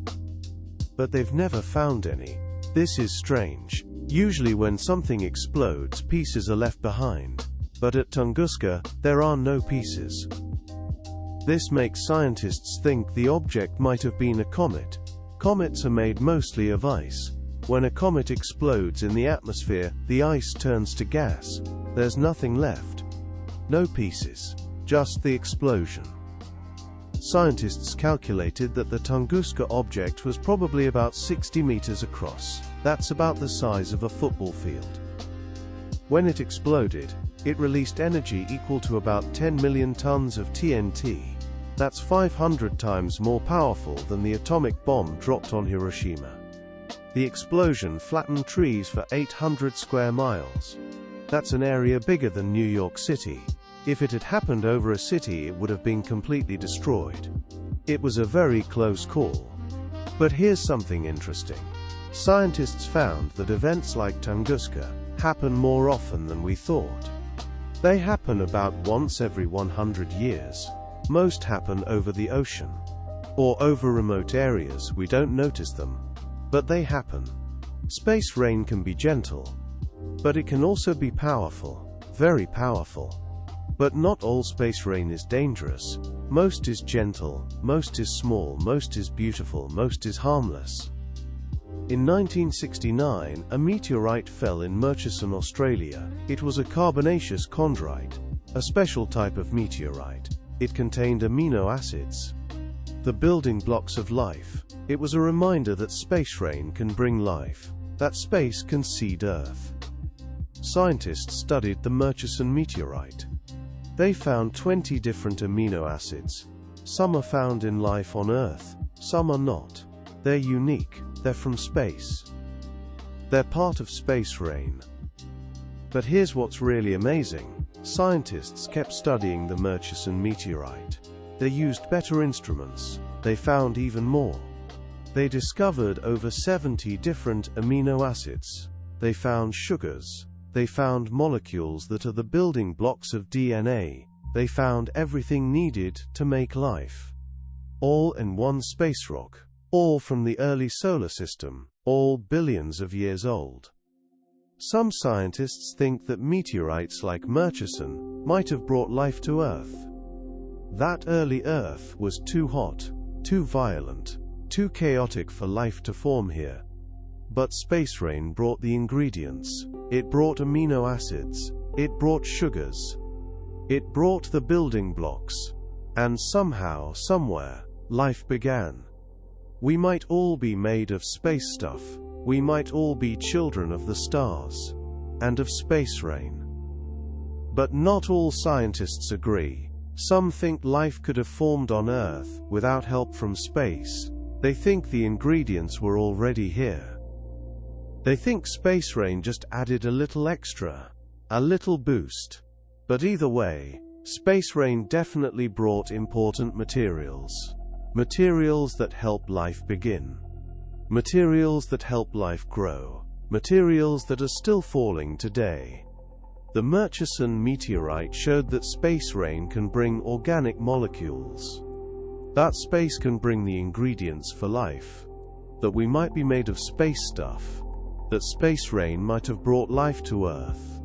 but they've never found any. This is strange. Usually when something explodes, pieces are left behind. But at Tunguska, there are no pieces. This makes scientists think the object might have been a comet. Comets are made mostly of ice. When a comet explodes in the atmosphere, the ice turns to gas. There's nothing left. No pieces. Just the explosion. Scientists calculated that the Tunguska object was probably about 60 meters across. That's about the size of a football field. When it exploded, it released energy equal to about 10 million tons of TNT. That's 500 times more powerful than the atomic bomb dropped on Hiroshima. The explosion flattened trees for 800 square miles. That's an area bigger than New York City. If it had happened over a city, it would have been completely destroyed. It was a very close call. But here's something interesting. Scientists found that events like Tunguska happen more often than we thought. They happen about once every 100 years. Most happen over the ocean. Or over remote areas, we don't notice them. But they happen. Space rain can be gentle. But it can also be powerful. Very powerful. But not all space rain is dangerous. Most is gentle, most is small, most is beautiful, most is harmless. In 1969, a meteorite fell in Murchison, Australia. It was a carbonaceous chondrite, a special type of meteorite. It contained amino acids, the building blocks of life. It was a reminder that space rain can bring life, that space can seed Earth. Scientists studied the Murchison meteorite. They found 20 different amino acids. Some are found in life on Earth, some are not. They're unique, they're from space. They're part of space rain. But here's what's really amazing. Scientists kept studying the Murchison meteorite. They used better instruments. They found even more. They discovered over 70 different amino acids. They found sugars. They found molecules that are the building blocks of DNA. They found everything needed to make life. All in one space rock. All from the early solar system. All billions of years old. Some scientists think that meteorites like Murchison might have brought life to Earth. That early Earth was too hot, too violent, too chaotic for life to form here. But space rain brought the ingredients. It brought amino acids. It brought sugars. It brought the building blocks. And somehow, somewhere, life began. We might all be made of space stuff. We might all be children of the stars. And of space rain. But not all scientists agree. Some think life could have formed on Earth without help from space. They think the ingredients were already here. They think space rain just added a little extra, a little boost. But either way, space rain definitely brought important materials. Materials that help life begin. Materials that help life grow. Materials that are still falling today. The Murchison meteorite showed that space rain can bring organic molecules. That space can bring the ingredients for life. That we might be made of space stuff. That space rain might have brought life to Earth.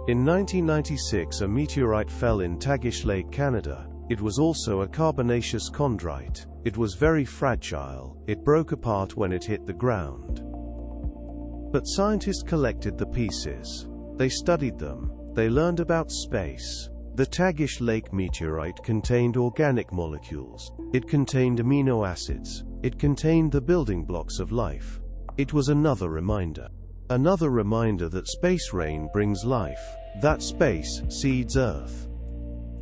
In 1996, a meteorite fell in Tagish Lake, Canada. It was also a carbonaceous chondrite. It was very fragile. It broke apart when it hit the ground. But scientists collected the pieces. They studied them. They learned about space. The Tagish Lake meteorite contained organic molecules. It contained amino acids. It contained the building blocks of life. It was another reminder. Another reminder that space rain brings life. That space seeds Earth.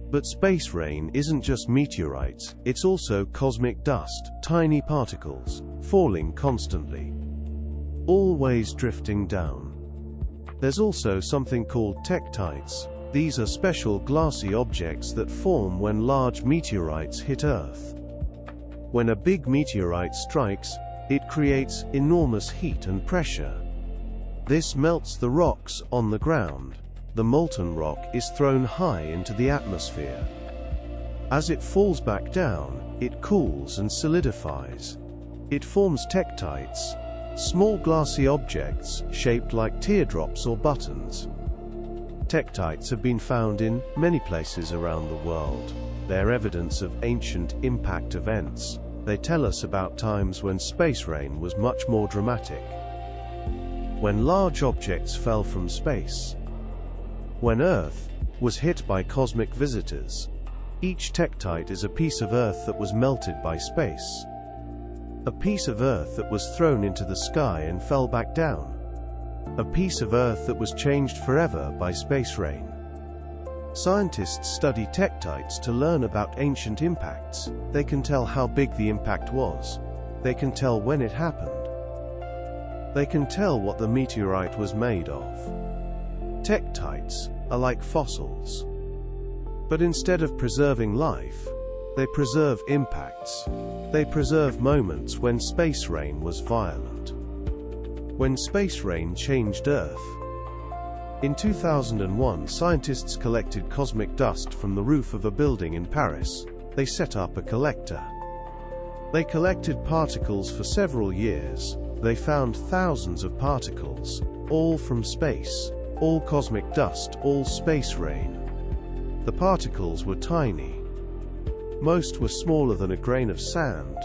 But space rain isn't just meteorites, it's also cosmic dust, tiny particles, falling constantly. Always drifting down. There's also something called tektites. These are special glassy objects that form when large meteorites hit Earth. When a big meteorite strikes, it creates enormous heat and pressure. This melts the rocks on the ground. The molten rock is thrown high into the atmosphere. As it falls back down, it cools and solidifies. It forms tektites, small glassy objects shaped like teardrops or buttons. Tektites have been found in many places around the world. They're evidence of ancient impact events. They tell us about times when space rain was much more dramatic. when large objects fell from space. When Earth was hit by cosmic visitors. Each tektite is a piece of Earth that was melted by space. A piece of Earth that was thrown into the sky and fell back down. A piece of Earth that was changed forever by space rain. Scientists study tektites to learn about ancient impacts. They can tell how big the impact was. They can tell when it happened. They can tell what the meteorite was made of. Tektites are like fossils. But instead of preserving life, they preserve impacts. They preserve moments when space rain was violent. When space rain changed Earth. In 2001, scientists collected cosmic dust from the roof of a building in Paris. They set up a collector. They collected particles for several years. They found thousands of particles, all from space, all cosmic dust, all space rain. The particles were tiny. Most were smaller than a grain of sand.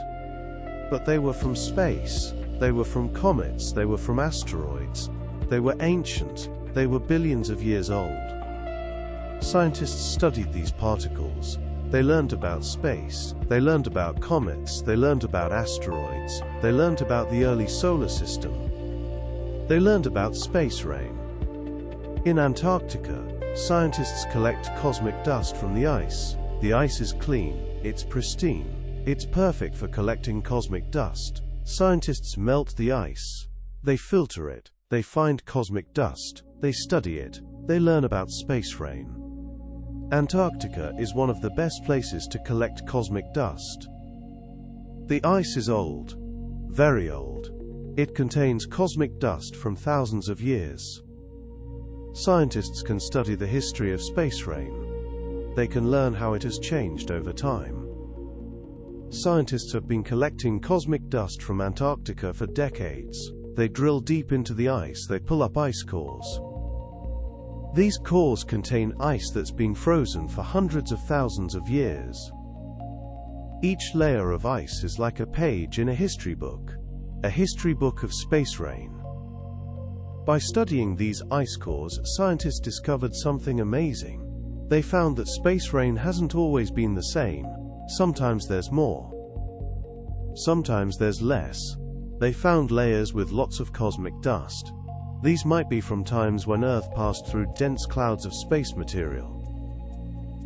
But they were from space. They were from comets. They were from asteroids. They were ancient. They were billions of years old. Scientists studied these particles. They learned about space. They learned about comets. They learned about asteroids. They learned about the early solar system. They learned about space rain. In Antarctica, scientists collect cosmic dust from the ice. The ice is clean. It's pristine. It's perfect for collecting cosmic dust. Scientists melt the ice. They filter it. They find cosmic dust. They study it. They learn about space rain. Antarctica is one of the best places to collect cosmic dust. The ice is old. Very old. It contains cosmic dust from thousands of years. Scientists can study the history of space rain. They can learn how it has changed over time. Scientists have been collecting cosmic dust from Antarctica for decades. They drill deep into the ice. They pull up ice cores. These cores contain ice that's been frozen for hundreds of thousands of years. Each layer of ice is like a page in a history book of space rain. By studying these ice cores, scientists discovered something amazing. They found that space rain hasn't always been the same. Sometimes there's more. Sometimes there's less. They found layers with lots of cosmic dust. These might be from times when Earth passed through dense clouds of space material,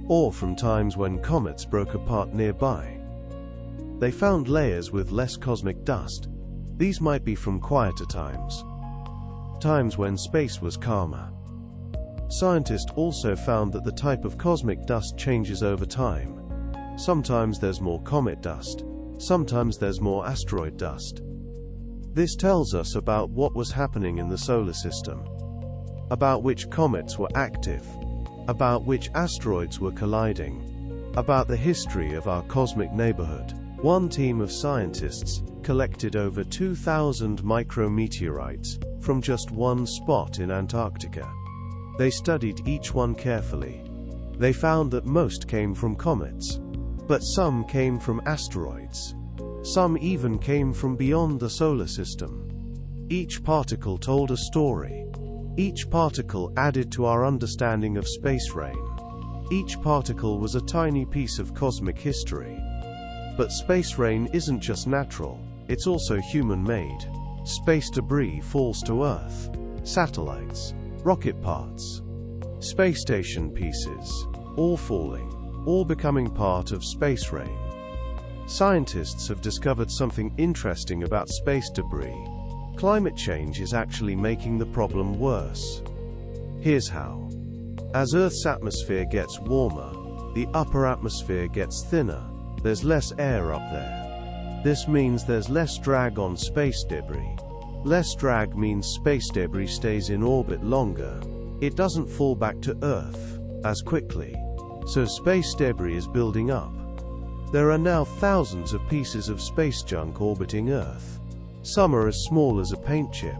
or from times when comets broke apart nearby. They found layers with less cosmic dust. These might be from quieter times when space was calmer. Scientists also found that the type of cosmic dust changes over time. Sometimes there's more comet dust. Sometimes there's more asteroid dust. This tells us about what was happening in the solar system, about which comets were active, about which asteroids were colliding, about the history of our cosmic neighborhood. One team of scientists collected over 2,000 micrometeorites from just one spot in Antarctica. They studied each one carefully. They found that most came from comets, but some came from asteroids. Some even came from beyond the solar system. Each particle told a story. Each particle added to our understanding of space rain. Each particle was a tiny piece of cosmic history. But space rain isn't just natural, it's also human-made. Space debris falls to Earth. Satellites, rocket parts, space station pieces, all falling, all becoming part of space rain. Scientists have discovered something interesting about space debris. Climate change is actually making the problem worse. Here's how. As Earth's atmosphere gets warmer, the upper atmosphere gets thinner. There's less air up there. This means there's less drag on space debris. Less drag means space debris stays in orbit longer. It doesn't fall back to Earth as quickly. So space debris is building up. There are now thousands of pieces of space junk orbiting Earth. Some are as small as a paint chip.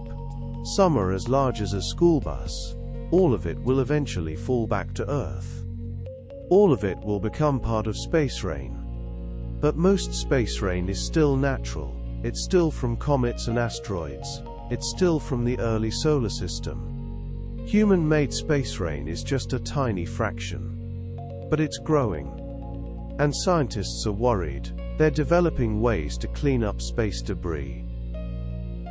Some are as large as a school bus. All of it will eventually fall back to Earth. All of it will become part of space rain. But most space rain is still natural. It's still from comets and asteroids. it's still from the early solar system. Human-made space rain is just a tiny fraction. But it's growing. And scientists are worried. They're developing ways to clean up space debris.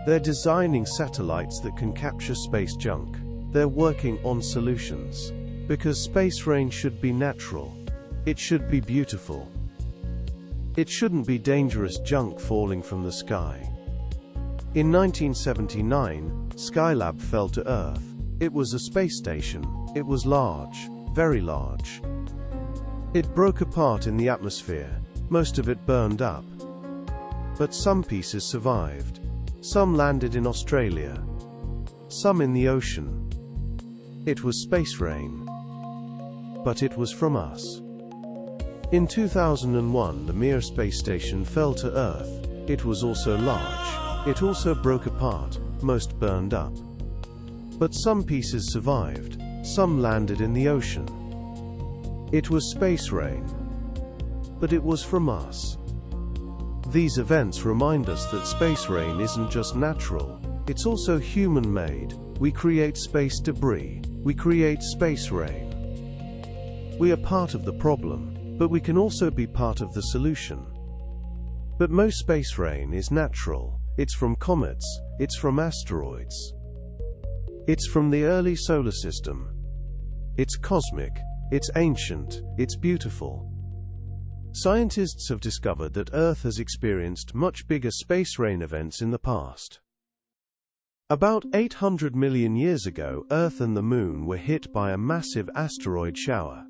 They're designing satellites that can capture space junk. They're working on solutions. Because space rain should be natural. It should be beautiful. It shouldn't be dangerous junk falling from the sky. In 1979, Skylab fell to Earth. It was a space station. It was large, very large. It broke apart in the atmosphere. Most of it burned up. But some pieces survived. Some landed in Australia. Some in the ocean. It was space rain. But it was from us. In 2001, the Mir space station fell to Earth. It was also large. It also broke apart. Most burned up. But some pieces survived. Some landed in the ocean. It was space rain. But it was from us. These events remind us that space rain isn't just natural, it's also human-made. We create space debris. We create space rain. We are part of the problem, but we can also be part of the solution. But most space rain is natural. It's from comets. It's from asteroids. It's from the early solar system. It's cosmic. It's ancient. It's beautiful. Scientists have discovered that Earth has experienced much bigger space rain events in the past. About 800 million years ago, Earth and the Moon were hit by a massive asteroid shower.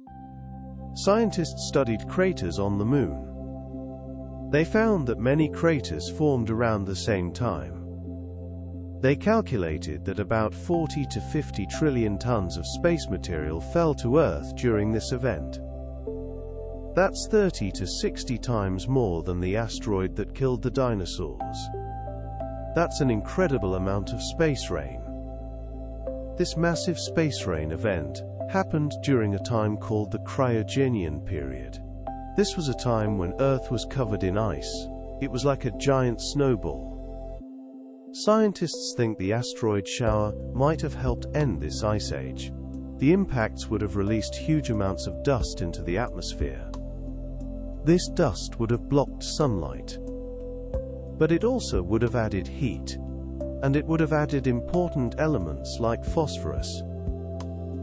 Scientists studied craters on the Moon. They found that many craters formed around the same time. They calculated that about 40 to 50 trillion tons of space material fell to Earth during this event. That's 30 to 60 times more than the asteroid that killed the dinosaurs. That's an incredible amount of space rain. This massive space rain event happened during a time called the Cryogenian period. This was a time when Earth was covered in ice. It was like a giant snowball. Scientists think the asteroid shower might have helped end this ice age. The impacts would have released huge amounts of dust into the atmosphere. This dust would have blocked sunlight. But it also would have added heat. And it would have added important elements like phosphorus.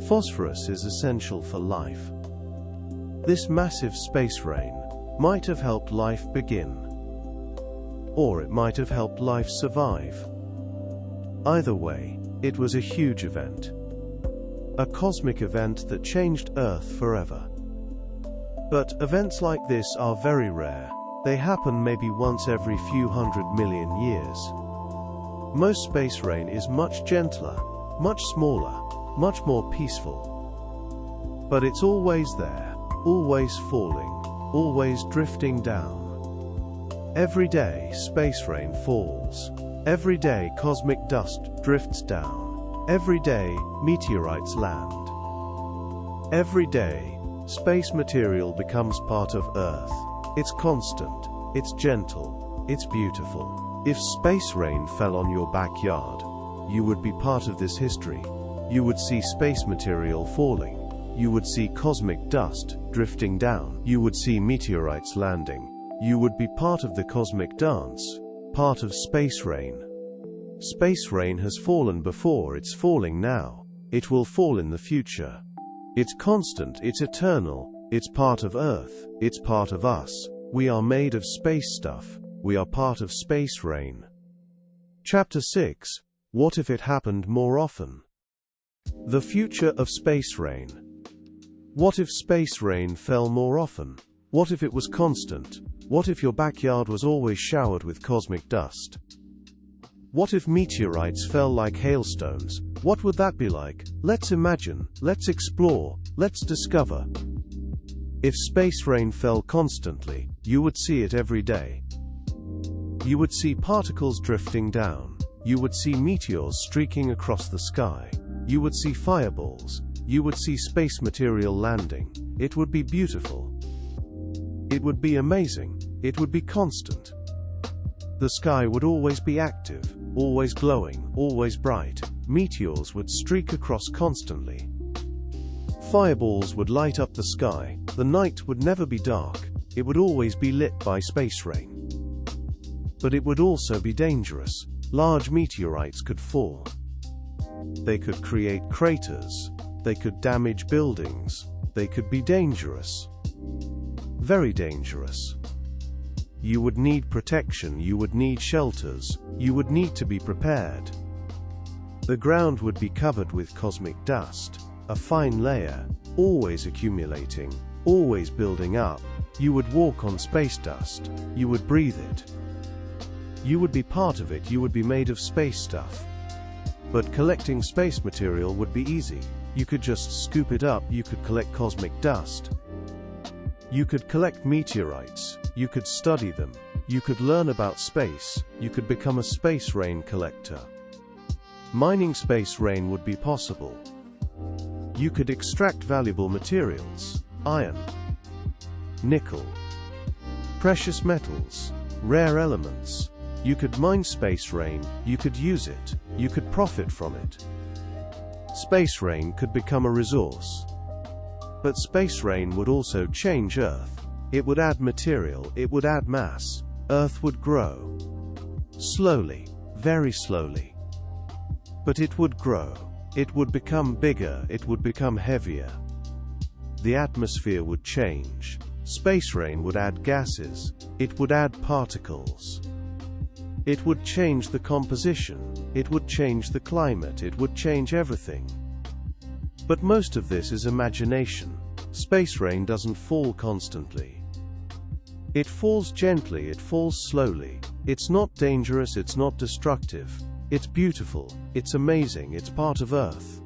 Phosphorus is essential for life. This massive space rain might have helped life begin. Or it might have helped life survive. Either way, it was a huge event. A cosmic event that changed Earth forever. But events like this are very rare. They happen maybe once every few 100 million years. Most space rain is much gentler, much smaller, much more peaceful. But it's always there, always falling, always drifting down. Every day space rain falls. Every day cosmic dust drifts down. Every day meteorites land. Every day space material becomes part of Earth. It's constant, it's gentle, it's beautiful. If space rain fell on your backyard, you would be part of this history. You would see space material falling. You would see cosmic dust drifting down. You would see meteorites landing. You would be part of the cosmic dance, part of space rain. Space rain has fallen before, it's falling now. It will fall in the future. It's constant, it's eternal, it's part of Earth, it's part of us. We are made of space stuff. We are part of space rain. Chapter 6. What if it happened more often? The future of space rain. What if space rain fell more often? What if it was constant? What if your backyard was always showered with cosmic dust? What if meteorites fell like hailstones? What would that be like? Let's imagine, let's explore, let's discover. If space rain fell constantly, you would see it every day. You would see particles drifting down. You would see meteors streaking across the sky. You would see fireballs. You would see space material landing. It would be beautiful. It would be amazing. It would be constant. The sky would always be active. always glowing, always bright. Meteors would streak across constantly. Fireballs would light up the sky. The night would never be dark. It would always be lit by space rain. But it would also be dangerous. Large meteorites could fall. They could create craters. They could damage buildings. They could be dangerous. Very dangerous. You would need protection. You would need shelters. You would need to be prepared. The ground would be covered with cosmic dust, a fine layer, always accumulating, always building up. You would walk on space dust. You would breathe it. You would be part of it. You would be made of space stuff. But collecting space material would be easy. You could just scoop it up. You could collect cosmic dust. You could collect meteorites. You could study them. You could learn about space. You could become a space rain collector. Mining space rain would be possible. You could extract valuable materials: iron, nickel, precious metals, rare elements. You could mine space rain. You could use it. You could profit from it. Space rain could become a resource. But space rain would also change Earth. It would add material. It would add mass. Earth would grow. Slowly, very slowly. But it would grow. It would become bigger. It would become heavier. The atmosphere would change. Space rain would add gases. It would add particles. It would change the composition. It would change the climate. It would change everything. But most of this is imagination. Space rain doesn't fall constantly. It falls gently. It falls slowly. It's not dangerous. It's not destructive. It's beautiful. It's amazing. It's part of Earth.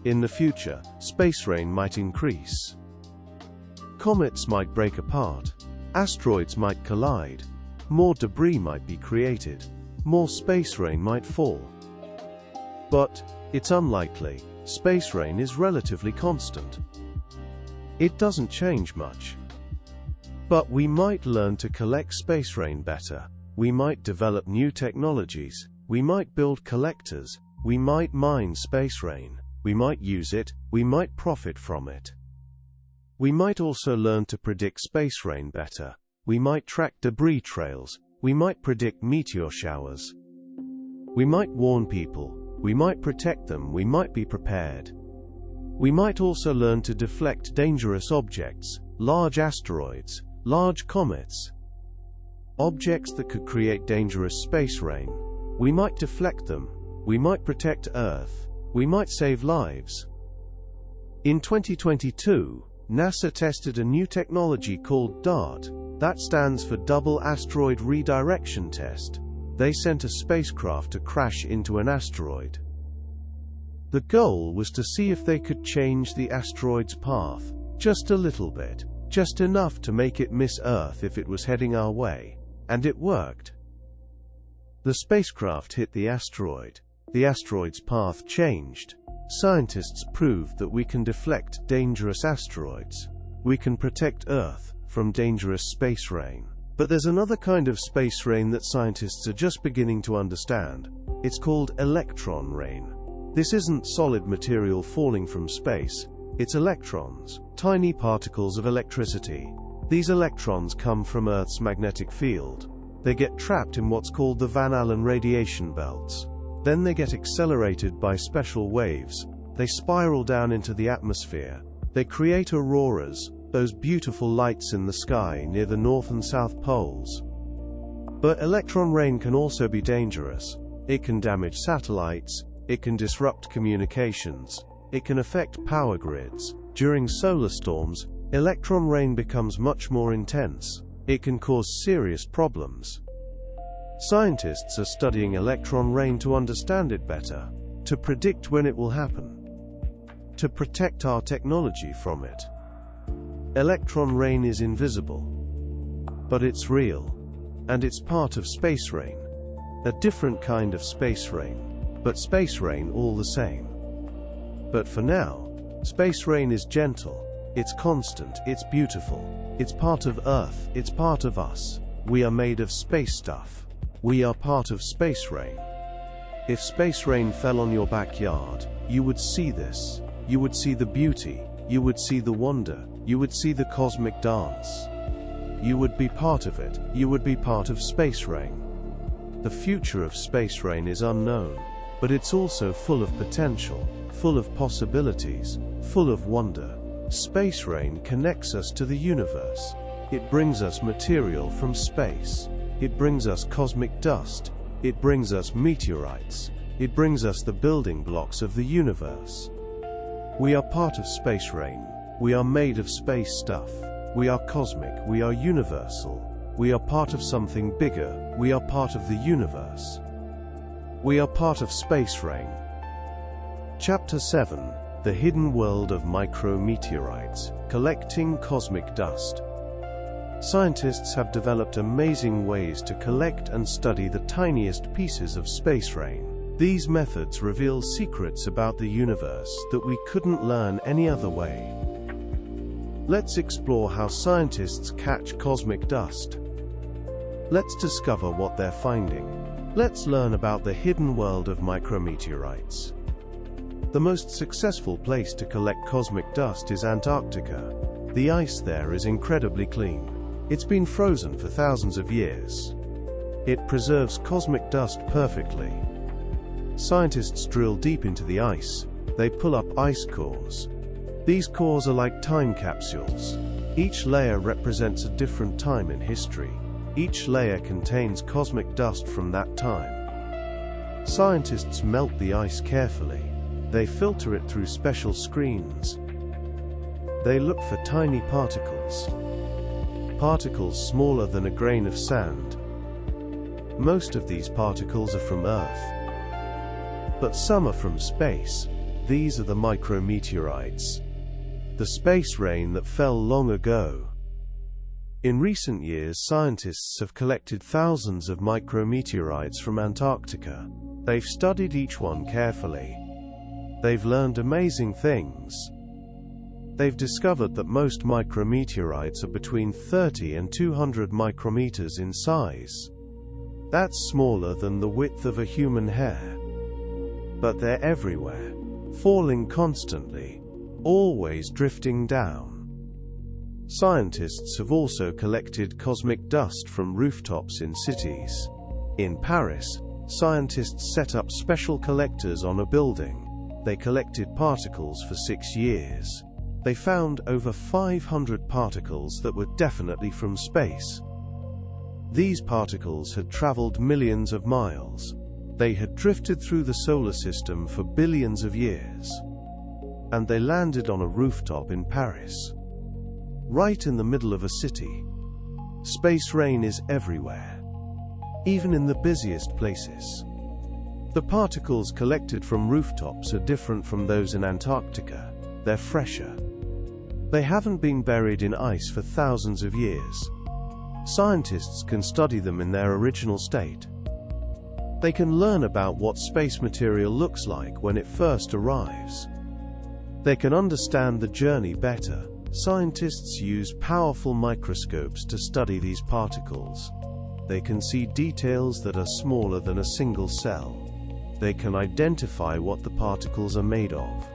In the future, space rain might increase. Comets might break apart. Asteroids might collide. More debris might be created. More space rain might fall. But it's unlikely. Space rain is relatively constant. It doesn't change much. But we might learn to collect space rain better. We might develop new technologies. We might build collectors. We might mine space rain. We might use it. We might profit from it. We might also learn to predict space rain better. We might track debris trails. We might predict meteor showers. We might warn people. We might protect them. We might be prepared. We might also learn to deflect dangerous objects, large asteroids, large comets, objects that could create dangerous space rain. We might deflect them. We might protect Earth. We might save lives. In 2022, NASA tested a new technology called DART. That stands for Double Asteroid Redirection Test. They sent a spacecraft to crash into an asteroid. The goal was to see if they could change the asteroid's path, just a little bit, just enough to make it miss Earth if it was heading our way. And it worked. The spacecraft hit the asteroid. The asteroid's path changed. Scientists proved that we can deflect dangerous asteroids. We can protect Earth from dangerous space rain. But there's another kind of space rain that scientists are just beginning to understand. It's called electron rain. This isn't solid material falling from space. It's electrons, tiny particles of electricity. These electrons come from Earth's magnetic field. They get trapped in what's called the Van Allen radiation belts. Then they get accelerated by special waves. They spiral down into the atmosphere. They create auroras, those beautiful lights in the sky near the North and South poles. But electron rain can also be dangerous. It can damage satellites. It can disrupt communications. It can affect power grids. During solar storms, electron rain becomes much more intense. It can cause serious problems. Scientists are studying electron rain to understand it better, to predict when it will happen, to protect our technology from it. Electron rain is invisible, but it's real, and it's part of space rain. A different kind of space rain, but space rain all the same. But for now, space rain is gentle, it's constant, it's beautiful, it's part of Earth, it's part of us. We are made of space stuff. We are part of space rain. If space rain fell on your backyard, you would see this. You would see the beauty. You would see the wonder. You would see the cosmic dance. You would be part of it. You would be part of space rain. The future of space rain is unknown, but it's also full of potential, full of possibilities, full of wonder. Space rain connects us to the universe. It brings us material from space. It brings us cosmic dust. It brings us meteorites. It brings us the building blocks of the universe. We are part of space rain. We are made of space stuff. We are cosmic. We are universal. We are part of something bigger. We are part of the universe. We are part of space rain. Chapter 7: The Hidden World of Micrometeorites, Collecting Cosmic Dust. Scientists have developed amazing ways to collect and study the tiniest pieces of space rain. These methods reveal secrets about the universe that we couldn't learn any other way. Let's explore how scientists catch cosmic dust. Let's discover what they're finding. Let's learn about the hidden world of micrometeorites. The most successful place to collect cosmic dust is Antarctica. The ice there is incredibly clean. It's been frozen for thousands of years. It preserves cosmic dust perfectly. Scientists drill deep into the ice. They pull up ice cores. These cores are like time capsules. Each layer represents a different time in history. Each layer contains cosmic dust from that time. Scientists melt the ice carefully. They filter it through special screens. They look for tiny particles. Particles smaller than a grain of sand. Most of these particles are from Earth. But some are from space. These are the micrometeorites. The space rain that fell long ago. In recent years, scientists have collected thousands of micrometeorites from Antarctica. They've studied each one carefully. They've learned amazing things. They've discovered that most micrometeorites are between 30 and 200 micrometers in size. That's smaller than the width of a human hair. But they're everywhere, falling constantly, always drifting down. Scientists have also collected cosmic dust from rooftops in cities. In Paris, scientists set up special collectors on a building. They collected particles for 6 years. They found over 500 particles that were definitely from space. These particles had traveled millions of miles. They had drifted through the solar system for billions of years. And they landed on a rooftop in Paris. Right in the middle of a city. Space rain is everywhere. Even in the busiest places. The particles collected from rooftops are different from those in Antarctica. They're fresher. They haven't been buried in ice for thousands of years. Scientists can study them in their original state. They can learn about what space material looks like when it first arrives. They can understand the journey better. Scientists use powerful microscopes to study these particles. They can see details that are smaller than a single cell. They can identify what the particles are made of.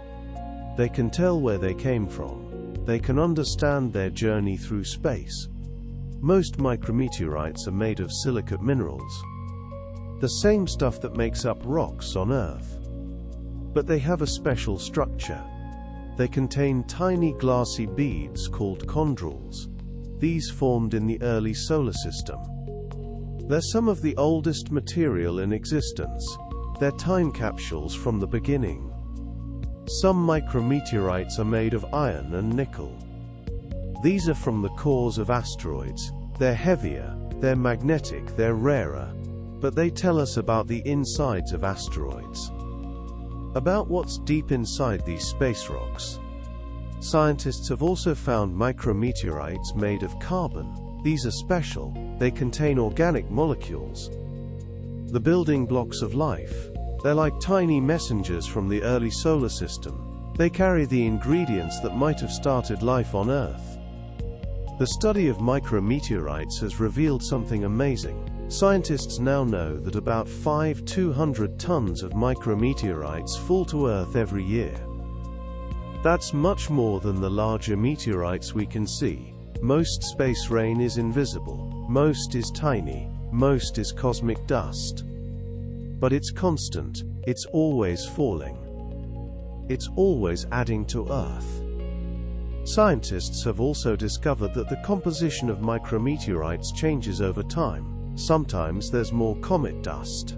They can tell where they came from. They can understand their journey through space. Most micrometeorites are made of silicate minerals, the same stuff that makes up rocks on Earth. But they have a special structure. They contain tiny glassy beads called chondrules. These formed in the early solar system. They're some of the oldest material in existence. They're time capsules from the beginning. Some micrometeorites are made of iron and nickel. These are from the cores of asteroids. They're heavier, they're magnetic, they're rarer. But they tell us about the insides of asteroids. About what's deep inside these space rocks. Scientists have also found micrometeorites made of carbon. These are special. They contain organic molecules. The building blocks of life. They're like tiny messengers from the early solar system. They carry the ingredients that might have started life on Earth. The study of micrometeorites has revealed something amazing. Scientists now know that about 5,200 tons of micrometeorites fall to Earth every year. That's much more than the larger meteorites we can see. Most space rain is invisible, most is tiny, most is cosmic dust. But it's constant, it's always falling. It's always adding to Earth. Scientists have also discovered that the composition of micrometeorites changes over time. Sometimes there's more comet dust.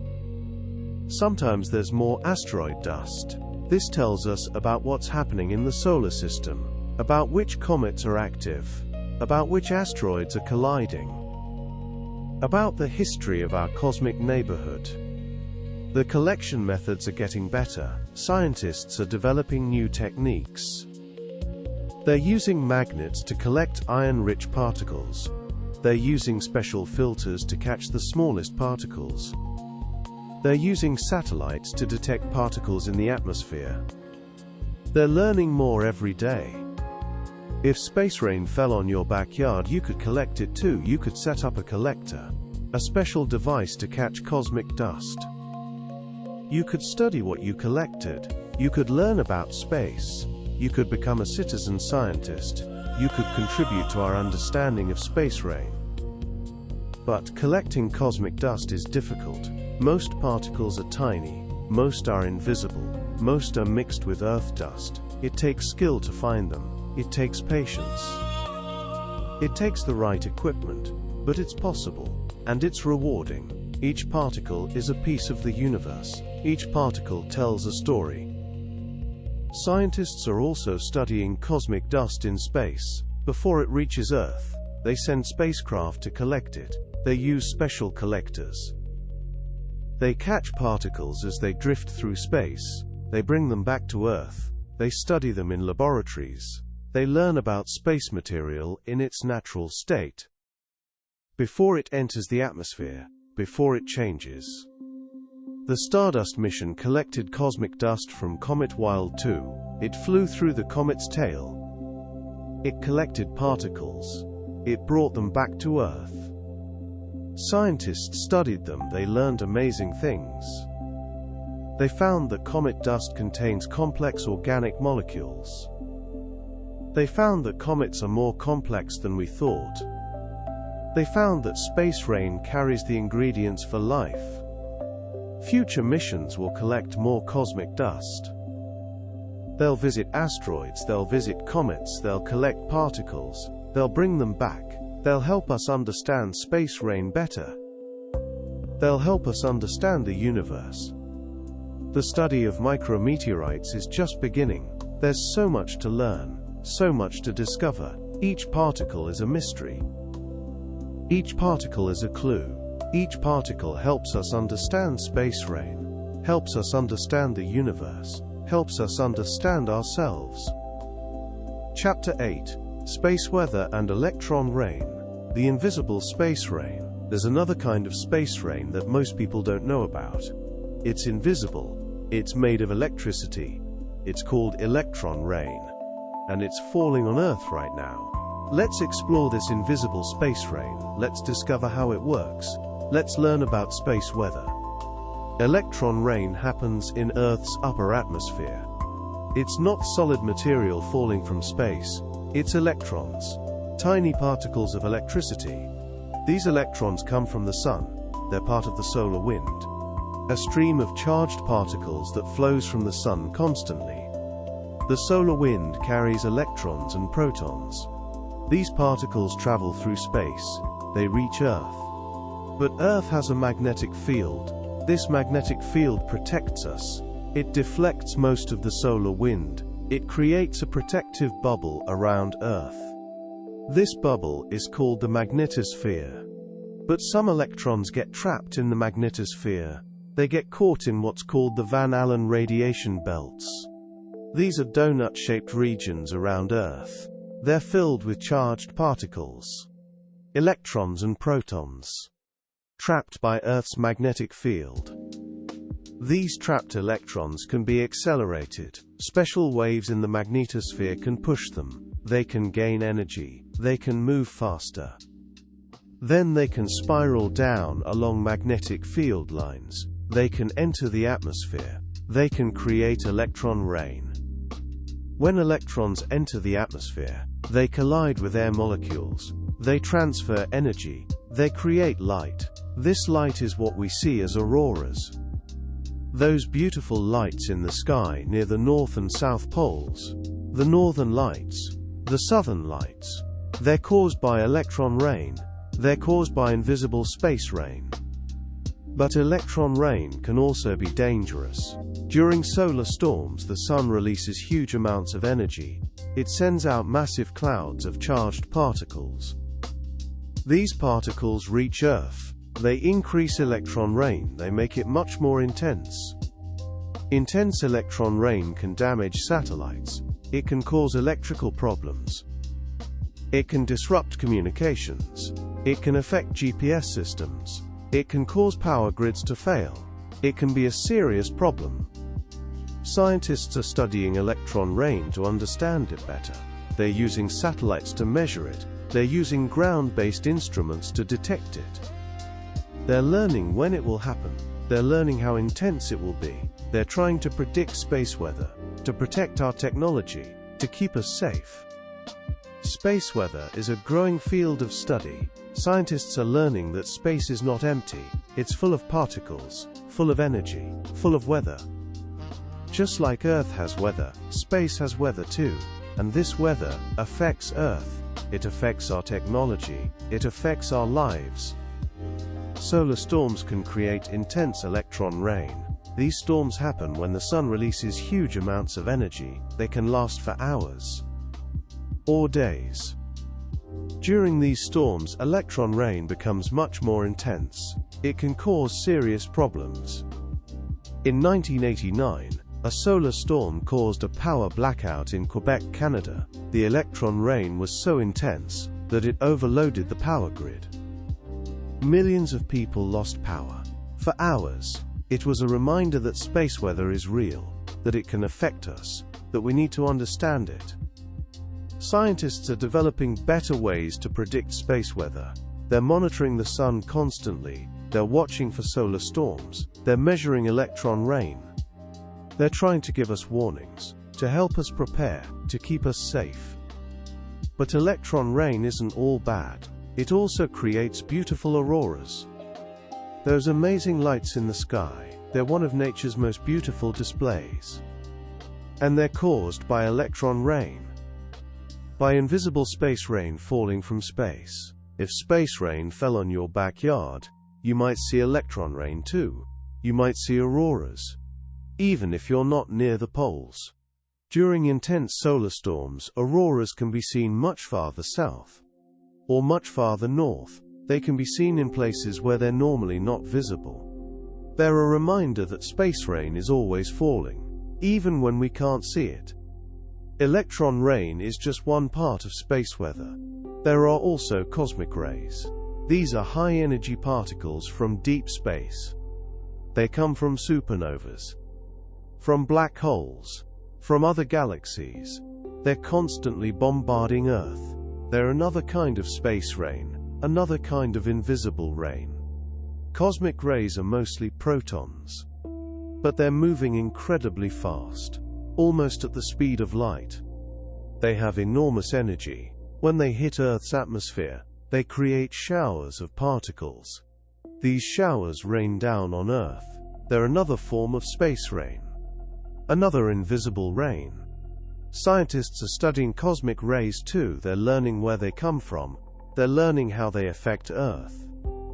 Sometimes there's more asteroid dust. This tells us about what's happening in the solar system, about which comets are active, about which asteroids are colliding, about the history of our cosmic neighborhood. The collection methods are getting better. Scientists are developing new techniques. They're using magnets to collect iron-rich particles. They're using special filters to catch the smallest particles. They're using satellites to detect particles in the atmosphere. They're learning more every day. If space rain fell on your backyard, you could collect it too. You could set up a collector, a special device to catch cosmic dust. You could study what you collected. You could learn about space. You could become a citizen scientist. You could contribute to our understanding of space rain. But collecting cosmic dust is difficult. Most particles are tiny. Most are invisible. Most are mixed with Earth dust. It takes skill to find them. It takes patience. It takes the right equipment. But it's possible. And it's rewarding. Each particle is a piece of the universe. Each particle tells a story. Scientists are also studying cosmic dust in space. Before it reaches Earth, they send spacecraft to collect it. They use special collectors. They catch particles as they drift through space. They bring them back to Earth. They study them in laboratories. They learn about space material in its natural state. Before it enters the atmosphere, before it changes. The Stardust mission collected cosmic dust from Comet Wild 2. It flew through the comet's tail. It collected particles. It brought them back to Earth. Scientists studied them. They learned amazing things. They found that comet dust contains complex organic molecules. They found that comets are more complex than we thought. They found that space rain carries the ingredients for life. Future missions will collect more cosmic dust. They'll visit asteroids, they'll visit comets, they'll collect particles, they'll bring them back. They'll help us understand space rain better. They'll help us understand the universe. The study of micrometeorites is just beginning. There's so much to learn, so much to discover. Each particle is a mystery. Each particle is a clue. Each particle helps us understand space rain, helps us understand the universe, helps us understand ourselves. Chapter 8. Space Weather and Electron Rain. The invisible space rain. There's another kind of space rain that most people don't know about. It's invisible. It's made of electricity. It's called electron rain. And it's falling on Earth right now. Let's explore this invisible space rain. Let's discover how it works. Let's learn about space weather. Electron rain happens in Earth's upper atmosphere. It's not solid material falling from space. It's electrons. Tiny particles of electricity. These electrons come from the sun. They're part of the solar wind. A stream of charged particles that flows from the sun constantly. The solar wind carries electrons and protons. These particles travel through space. They reach Earth. But Earth has a magnetic field. This magnetic field protects us. It deflects most of the solar wind. It creates a protective bubble around Earth. This bubble is called the magnetosphere. But some electrons get trapped in the magnetosphere. They get caught in what's called the Van Allen radiation belts. These are donut-shaped regions around Earth. They're filled with charged particles, electrons and protons, trapped by Earth's magnetic field. These trapped electrons can be accelerated. Special waves in the magnetosphere can push them. They can gain energy. They can move faster. Then they can spiral down along magnetic field lines. They can enter the atmosphere. They can create electron rain. When electrons enter the atmosphere, they collide with air molecules. They transfer energy. They create light. This light is what we see as auroras. Those beautiful lights in the sky near the North and South poles. The northern lights. The southern lights. They're caused by electron rain. They're caused by invisible space rain. But electron rain can also be dangerous. During solar storms, the sun releases huge amounts of energy. It sends out massive clouds of charged particles. These particles reach Earth. They increase electron rain. They make it much more intense. Intense electron rain can damage satellites. It can cause electrical problems. It can disrupt communications. It can affect GPS systems. It can cause power grids to fail. It can be a serious problem. Scientists are studying electron rain to understand it better. They're using satellites to measure it. They're using ground-based instruments to detect it. They're learning when it will happen. They're learning how intense it will be. They're trying to predict space weather, to protect our technology, to keep us safe. Space weather is a growing field of study. Scientists are learning that space is not empty. It's full of particles, full of energy, full of weather. Just like Earth has weather, space has weather too. And this weather affects Earth. It affects our technology. It affects our lives. Solar storms can create intense electron rain. These storms happen when the sun releases huge amounts of energy. They can last for hours or days. During these storms, electron rain becomes much more intense. It can cause serious problems. In 1989, a solar storm caused a power blackout in Quebec, Canada. The electron rain was so intense that it overloaded the power grid. Millions of people lost power. For hours, it was a reminder that space weather is real, that it can affect us, that we need to understand it. Scientists are developing better ways to predict space weather. They're monitoring the sun constantly. They're watching for solar storms. They're measuring electron rain. They're trying to give us warnings, to help us prepare, to keep us safe. But electron rain isn't all bad. It also creates beautiful auroras. Those amazing lights in the sky, they're one of nature's most beautiful displays. And they're caused by electron rain. By invisible space rain falling from space. If space rain fell on your backyard, you might see electron rain too. You might see auroras. Even if you're not near the poles. During intense solar storms, auroras can be seen much farther south. Or much farther north. They can be seen in places where they're normally not visible. They're a reminder that space rain is always falling, even when we can't see it. Electron rain is just one part of space weather. There are also cosmic rays. These are high-energy particles from deep space. They come from supernovas, from black holes, from other galaxies. They're constantly bombarding Earth. They're another kind of space rain, another kind of invisible rain. Cosmic rays are mostly protons. But they're moving incredibly fast, almost at the speed of light. They have enormous energy. When they hit Earth's atmosphere, they create showers of particles. These showers rain down on Earth. They're another form of space rain. Another invisible rain. Scientists are studying cosmic rays too. They're learning where they come from. They're learning how they affect Earth.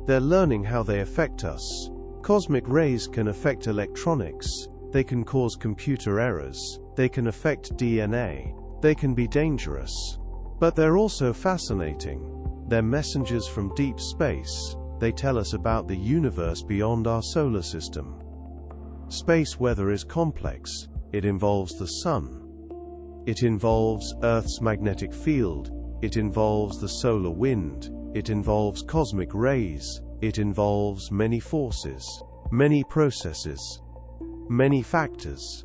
They're learning how they affect us. Cosmic rays can affect electronics. They can cause computer errors. They can affect DNA. They can be dangerous. But they're also fascinating. They're messengers from deep space. They tell us about the universe beyond our solar system. Space weather is complex. It involves the sun. It involves Earth's magnetic field. It involves the solar wind. It involves cosmic rays. It involves many forces, many processes, many factors.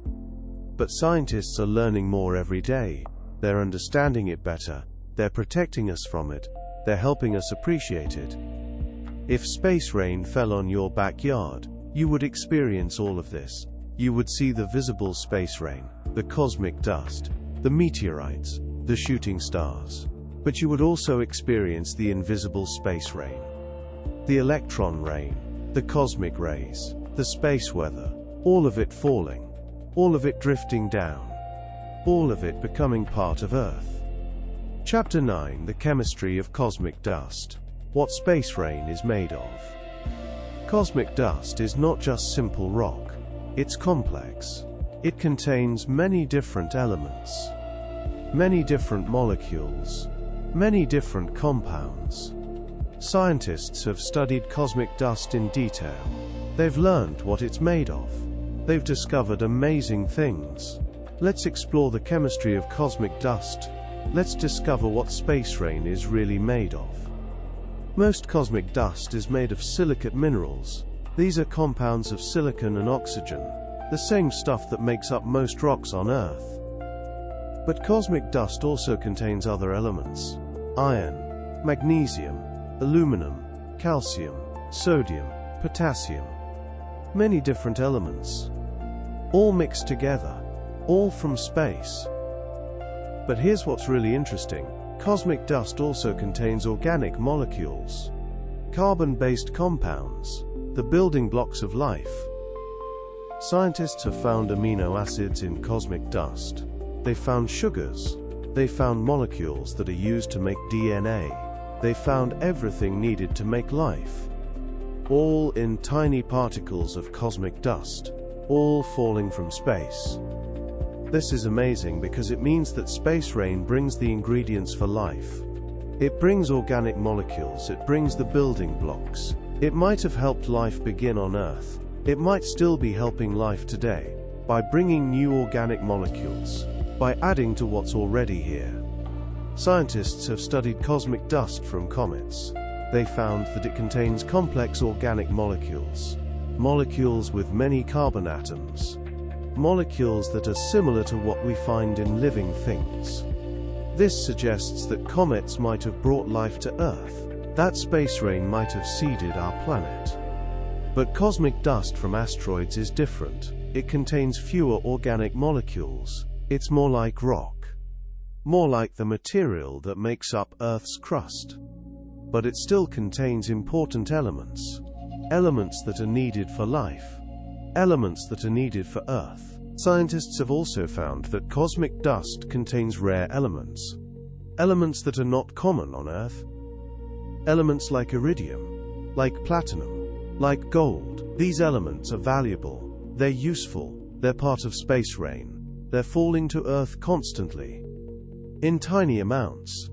But scientists are learning more every day. They're understanding it better. They're protecting us from it. They're helping us appreciate it. If space rain fell on your backyard, you would experience all of this. You would see the visible space rain, the cosmic dust, the meteorites, the shooting stars. But you would also experience the invisible space rain. The electron rain, the cosmic rays, the space weather, all of it falling, all of it drifting down, all of it becoming part of Earth. Chapter 9: The Chemistry of Cosmic Dust. What space rain is made of. Cosmic dust is not just simple rock. It's complex. It contains many different elements, many different molecules, many different compounds. Scientists have studied cosmic dust in detail. They've learned what it's made of. They've discovered amazing things. Let's explore the chemistry of cosmic dust. Let's discover what space rain is really made of. Most cosmic dust is made of silicate minerals. These are compounds of silicon and oxygen, the same stuff that makes up most rocks on Earth. But cosmic dust also contains other elements: iron, magnesium, aluminum, calcium, sodium, potassium. Many different elements, all mixed together, all from space. But here's what's really interesting. Cosmic dust also contains organic molecules, carbon-based compounds, the building blocks of life. Scientists have found amino acids in cosmic dust. They found sugars. They found molecules that are used to make DNA. They found everything needed to make life. All in tiny particles of cosmic dust, all falling from space. This is amazing because it means that space rain brings the ingredients for life. It brings organic molecules, it brings the building blocks. It might have helped life begin on Earth. It might still be helping life today, by bringing new organic molecules, by adding to what's already here. Scientists have studied cosmic dust from comets. They found that it contains complex organic molecules, molecules with many carbon atoms, molecules that are similar to what we find in living things. This suggests that comets might have brought life to Earth, that space rain might have seeded our planet. But cosmic dust from asteroids is different. It contains fewer organic molecules. It's more like rock, more like the material that makes up Earth's crust. But it still contains important elements, elements that are needed for life, elements that are needed for Earth. Scientists have also found that cosmic dust contains rare elements, elements that are not common on Earth. Elements like iridium, like platinum, like gold. These elements are valuable, they're useful, they're part of space rain. They're falling to Earth constantly, in tiny amounts,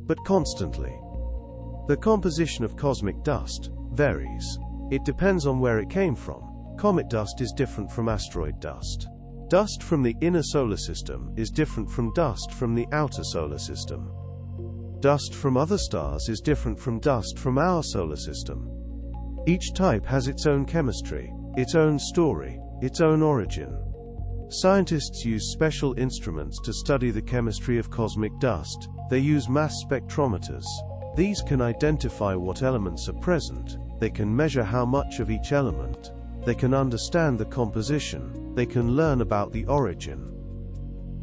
but constantly. The composition of cosmic dust varies. It depends on where it came from. Comet dust is different from asteroid dust. Dust from the inner solar system is different from dust from the outer solar system. Dust from other stars is different from dust from our solar system. Each type has its own chemistry, its own story, its own origin. Scientists use special instruments to study the chemistry of cosmic dust. They use mass spectrometers. These can identify what elements are present. They can measure how much of each element. They can understand the composition. They can learn about the origin.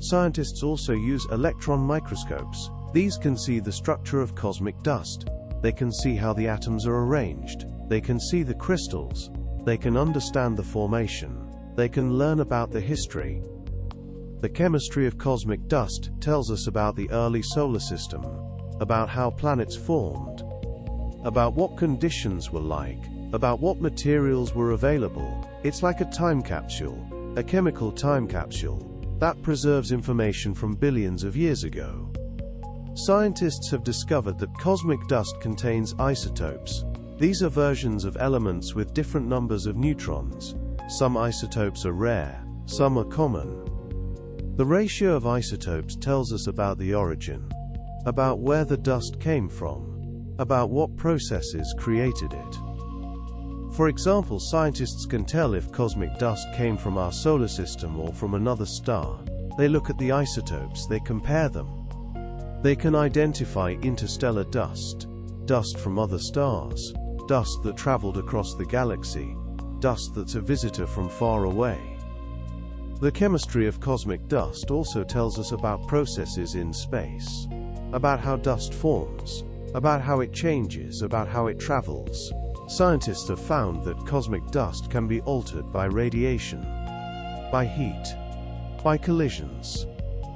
Scientists also use electron microscopes. These can see the structure of cosmic dust. They can see how the atoms are arranged. They can see the crystals. They can understand the formation. They can learn about the history. The chemistry of cosmic dust tells us about the early solar system, about how planets formed, about what conditions were like, about what materials were available. It's like a time capsule, a chemical time capsule, that preserves information from billions of years ago. Scientists have discovered that cosmic dust contains isotopes. These are versions of elements with different numbers of neutrons. Some isotopes are rare, some are common. The ratio of isotopes tells us about the origin, about where the dust came from, about what processes created it. For example, scientists can tell if cosmic dust came from our solar system or from another star. They look at the isotopes, they compare them. They can identify interstellar dust, dust from other stars, dust that traveled across the galaxy, dust that's a visitor from far away. The chemistry of cosmic dust also tells us about processes in space, about how dust forms, about how it changes, about how it travels. Scientists have found that cosmic dust can be altered by radiation, by heat, by collisions.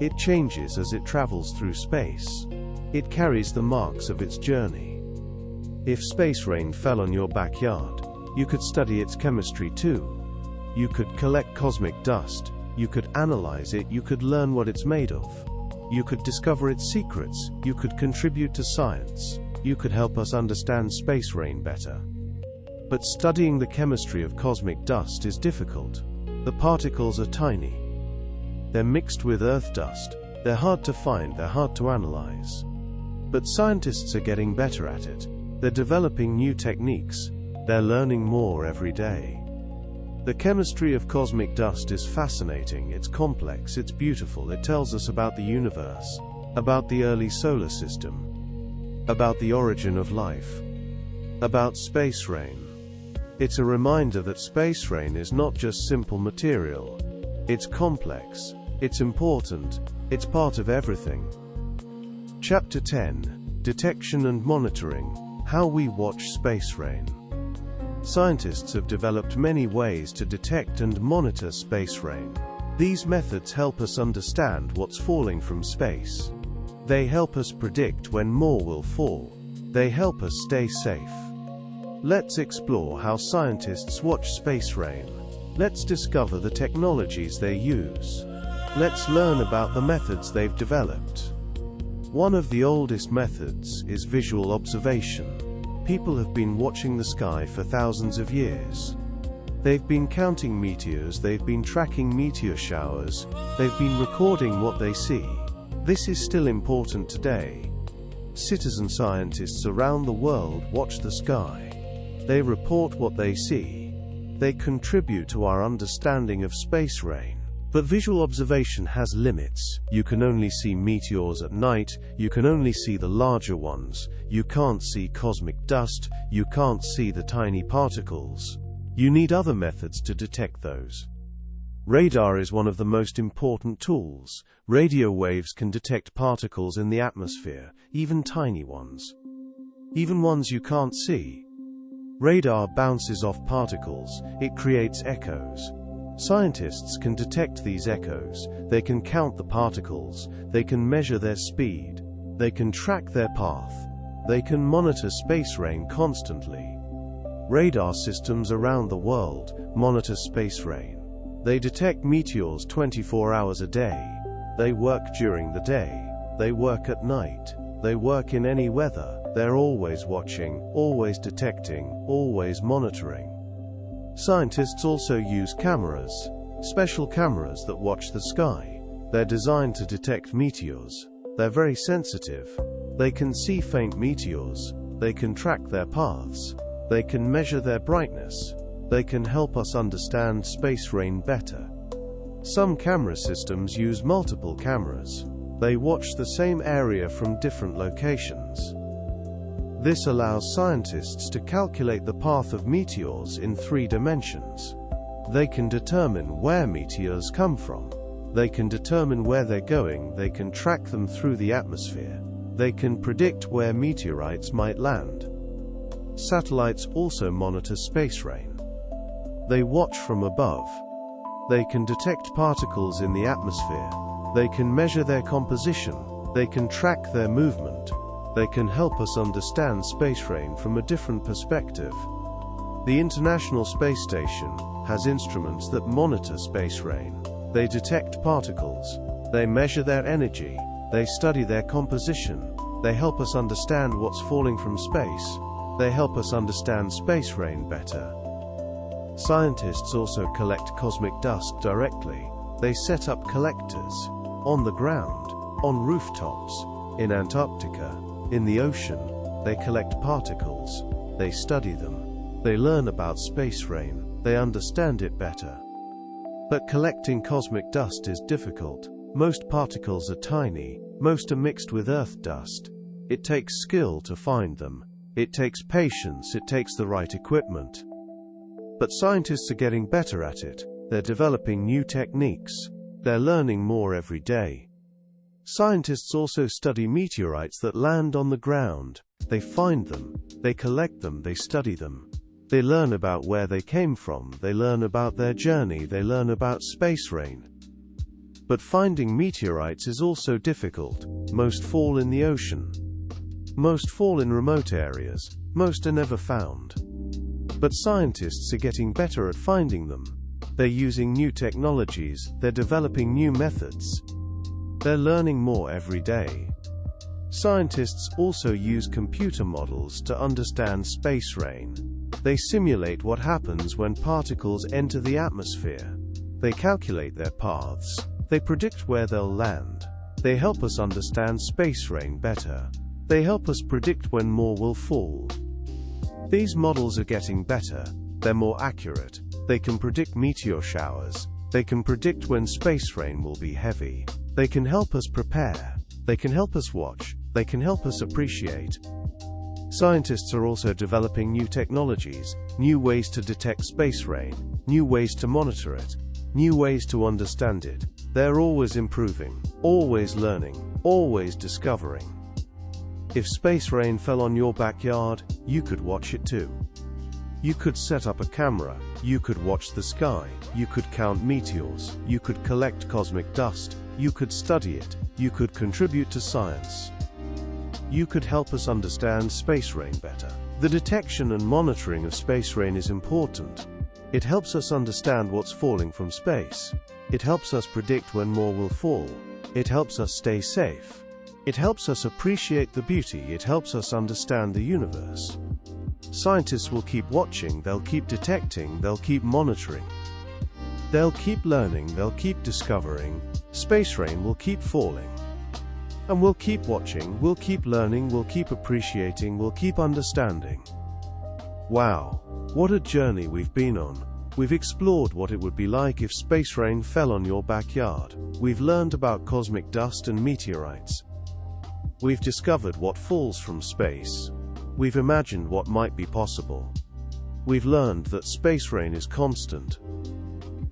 It changes as it travels through space. It carries the marks of its journey. If space rain fell on your backyard, you could study its chemistry too. You could collect cosmic dust, you could analyze it, you could learn what it's made of. You could discover its secrets, you could contribute to science, you could help us understand space rain better. But studying the chemistry of cosmic dust is difficult. The particles are tiny. They're mixed with Earth dust. They're hard to find, they're hard to analyze. But scientists are getting better at it. They're developing new techniques. They're learning more every day. The chemistry of cosmic dust is fascinating, it's complex, it's beautiful. It tells us about the universe, about the early solar system, about the origin of life, about space rain. It's a reminder that space rain is not just simple material. It's complex, it's important, it's part of everything. Chapter 10: Detection and Monitoring: How we watch space rain. Scientists have developed many ways to detect and monitor space rain. These methods help us understand what's falling from space. They help us predict when more will fall. They help us stay safe. Let's explore how scientists watch space rain. Let's discover the technologies they use. Let's learn about the methods they've developed. One of the oldest methods is visual observation. People have been watching the sky for thousands of years. They've been counting meteors, they've been tracking meteor showers, they've been recording what they see. This is still important today. Citizen scientists around the world watch the sky. They report what they see. They contribute to our understanding of space rain. But visual observation has limits. You can only see meteors at night, you can only see the larger ones, you can't see cosmic dust, you can't see the tiny particles. You need other methods to detect those. Radar is one of the most important tools. Radio waves can detect particles in the atmosphere, even tiny ones. Even ones you can't see. Radar bounces off particles, it creates echoes. Scientists can detect these echoes, they can count the particles, they can measure their speed, they can track their path, they can monitor space rain constantly. Radar systems around the world monitor space rain. They detect meteors 24 hours a day. They work during the day. They work at night. They work in any weather. They're always watching, always detecting, always monitoring. Scientists also use cameras, special cameras that watch the sky. They're designed to detect meteors. They're very sensitive. They can see faint meteors. They can track their paths. They can measure their brightness. They can help us understand space rain better. Some camera systems use multiple cameras. They watch the same area from different locations. This allows scientists to calculate the path of meteors in 3 dimensions. They can determine where meteors come from. They can determine where they're going. They can track them through the atmosphere. They can predict where meteorites might land. Satellites also monitor space rain. They watch from above. They can detect particles in the atmosphere. They can measure their composition. They can track their movement. They can help us understand space rain from a different perspective. The International Space Station has instruments that monitor space rain. They detect particles. They measure their energy. They study their composition. They help us understand what's falling from space. They help us understand space rain better. Scientists also collect cosmic dust directly. They set up collectors on the ground, on rooftops, in Antarctica, in the ocean. They collect particles. They study them. They learn about space rain. They understand it better. But collecting cosmic dust is difficult. Most particles are tiny. Most are mixed with Earth dust. It takes skill to find them. It takes patience, it takes the right equipment. But scientists are getting better at it. They're developing new techniques. They're learning more every day. Scientists also study meteorites that land on the ground. They find them, they collect them, they study them. They learn about where they came from, they learn about their journey, they learn about space rain. But finding meteorites is also difficult. Most fall in the ocean. Most fall in remote areas. Most are never found. But scientists are getting better at finding them. They're using new technologies, they're developing new methods. They're learning more every day. Scientists also use computer models to understand space rain. They simulate what happens when particles enter the atmosphere. They calculate their paths. They predict where they'll land. They help us understand space rain better. They help us predict when more will fall. These models are getting better. They're more accurate. They can predict meteor showers. They can predict when space rain will be heavy. They can help us prepare. They can help us watch. They can help us appreciate. Scientists are also developing new technologies, new ways to detect space rain, new ways to monitor it, new ways to understand it. They're always improving, always learning, always discovering. If space rain fell on your backyard, you could watch it too. You could set up a camera, you could watch the sky, you could count meteors, you could collect cosmic dust, you could study it, you could contribute to science. You could help us understand space rain better. The detection and monitoring of space rain is important. It helps us understand what's falling from space. It helps us predict when more will fall. It helps us stay safe. It helps us appreciate the beauty. It helps us understand the universe. Scientists will keep watching, they'll keep detecting, they'll keep monitoring. They'll keep learning, they'll keep discovering. Space rain will keep falling. And we'll keep watching, we'll keep learning, we'll keep appreciating, we'll keep understanding. Wow, what a journey we've been on. We've explored what it would be like if space rain fell on your backyard. We've learned about cosmic dust and meteorites. We've discovered what falls from space. We've imagined what might be possible. We've learned that space rain is constant.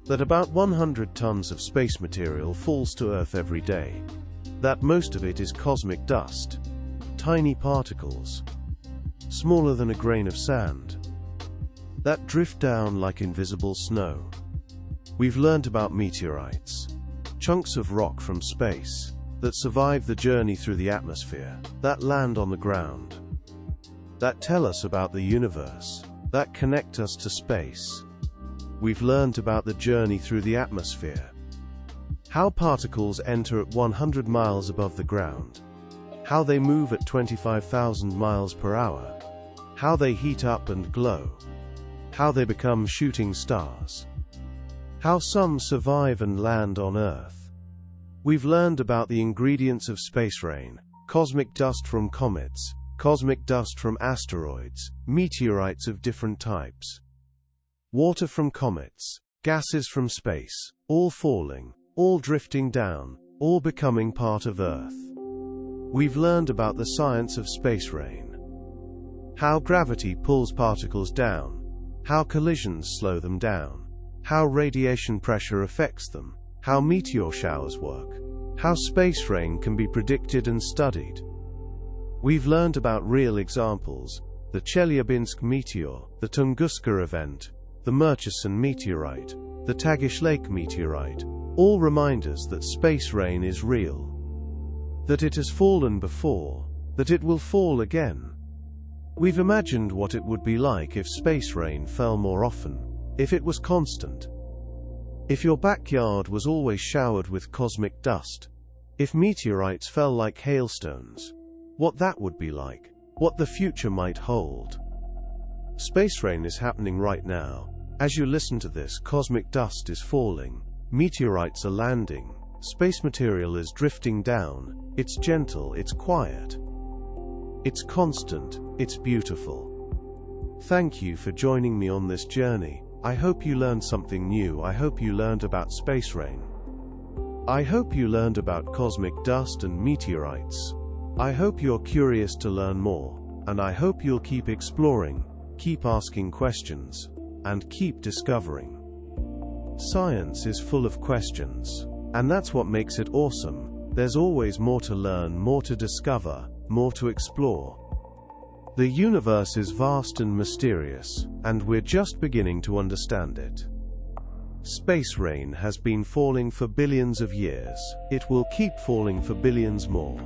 That about 100 tons of space material falls to Earth every day. That most of it is cosmic dust. Tiny particles. Smaller than a grain of sand. That drift down like invisible snow. We've learned about meteorites. Chunks of rock from space. That survive the journey through the atmosphere. That land on the ground. That tell us about the universe. That connect us to space. We've learned about the journey through the atmosphere. How particles enter at 100 miles above the ground. How they move at 25,000 miles per hour. How they heat up and glow. How they become shooting stars. How some survive and land on Earth. We've learned about the ingredients of space rain, cosmic dust from comets, cosmic dust from asteroids, meteorites of different types. Water from comets, gases from space, all falling, all drifting down, all becoming part of Earth. We've learned about the science of space rain. How gravity pulls particles down, how collisions slow them down, how radiation pressure affects them, how meteor showers work, how space rain can be predicted and studied. We've learned about real examples, the Chelyabinsk meteor, the Tunguska event, the Murchison meteorite, the Tagish Lake meteorite, all remind us that space rain is real. That it has fallen before, that it will fall again. We've imagined what it would be like if space rain fell more often, if it was constant. If your backyard was always showered with cosmic dust, if meteorites fell like hailstones, what that would be like, what the future might hold. Space rain is happening right now. As you listen to this, cosmic dust is falling. Meteorites are landing. Space material is drifting down. It's gentle, it's quiet. It's constant, it's beautiful. Thank you for joining me on this journey. I hope you learned something new. I hope you learned about space rain. I hope you learned about cosmic dust and meteorites. I hope you're curious to learn more. and I hope you'll keep exploring, keep asking questions, and keep discovering. Science is full of questions, and that's what makes it awesome. There's always more to learn, more to discover, more to explore. The universe is vast and mysterious, and we're just beginning to understand it. Space rain has been falling for billions of years. It will keep falling for billions more.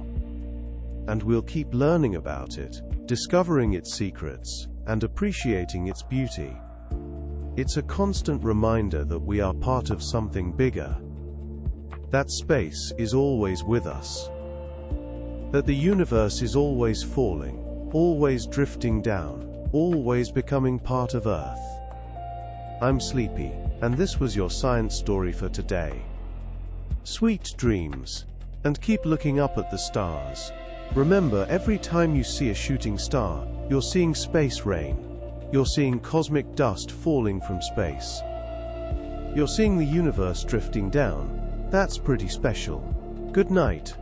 And we'll keep learning about it, discovering its secrets, and appreciating its beauty. It's a constant reminder that we are part of something bigger. That space is always with us. That the universe is always falling, always drifting down, always becoming part of Earth. I'm Sleepy, and this was your science story for today. Sweet dreams, and keep looking up at the stars. Remember, every time you see a shooting star, you're seeing space rain. You're seeing cosmic dust falling from space. You're seeing the universe drifting down. That's pretty special. Good night.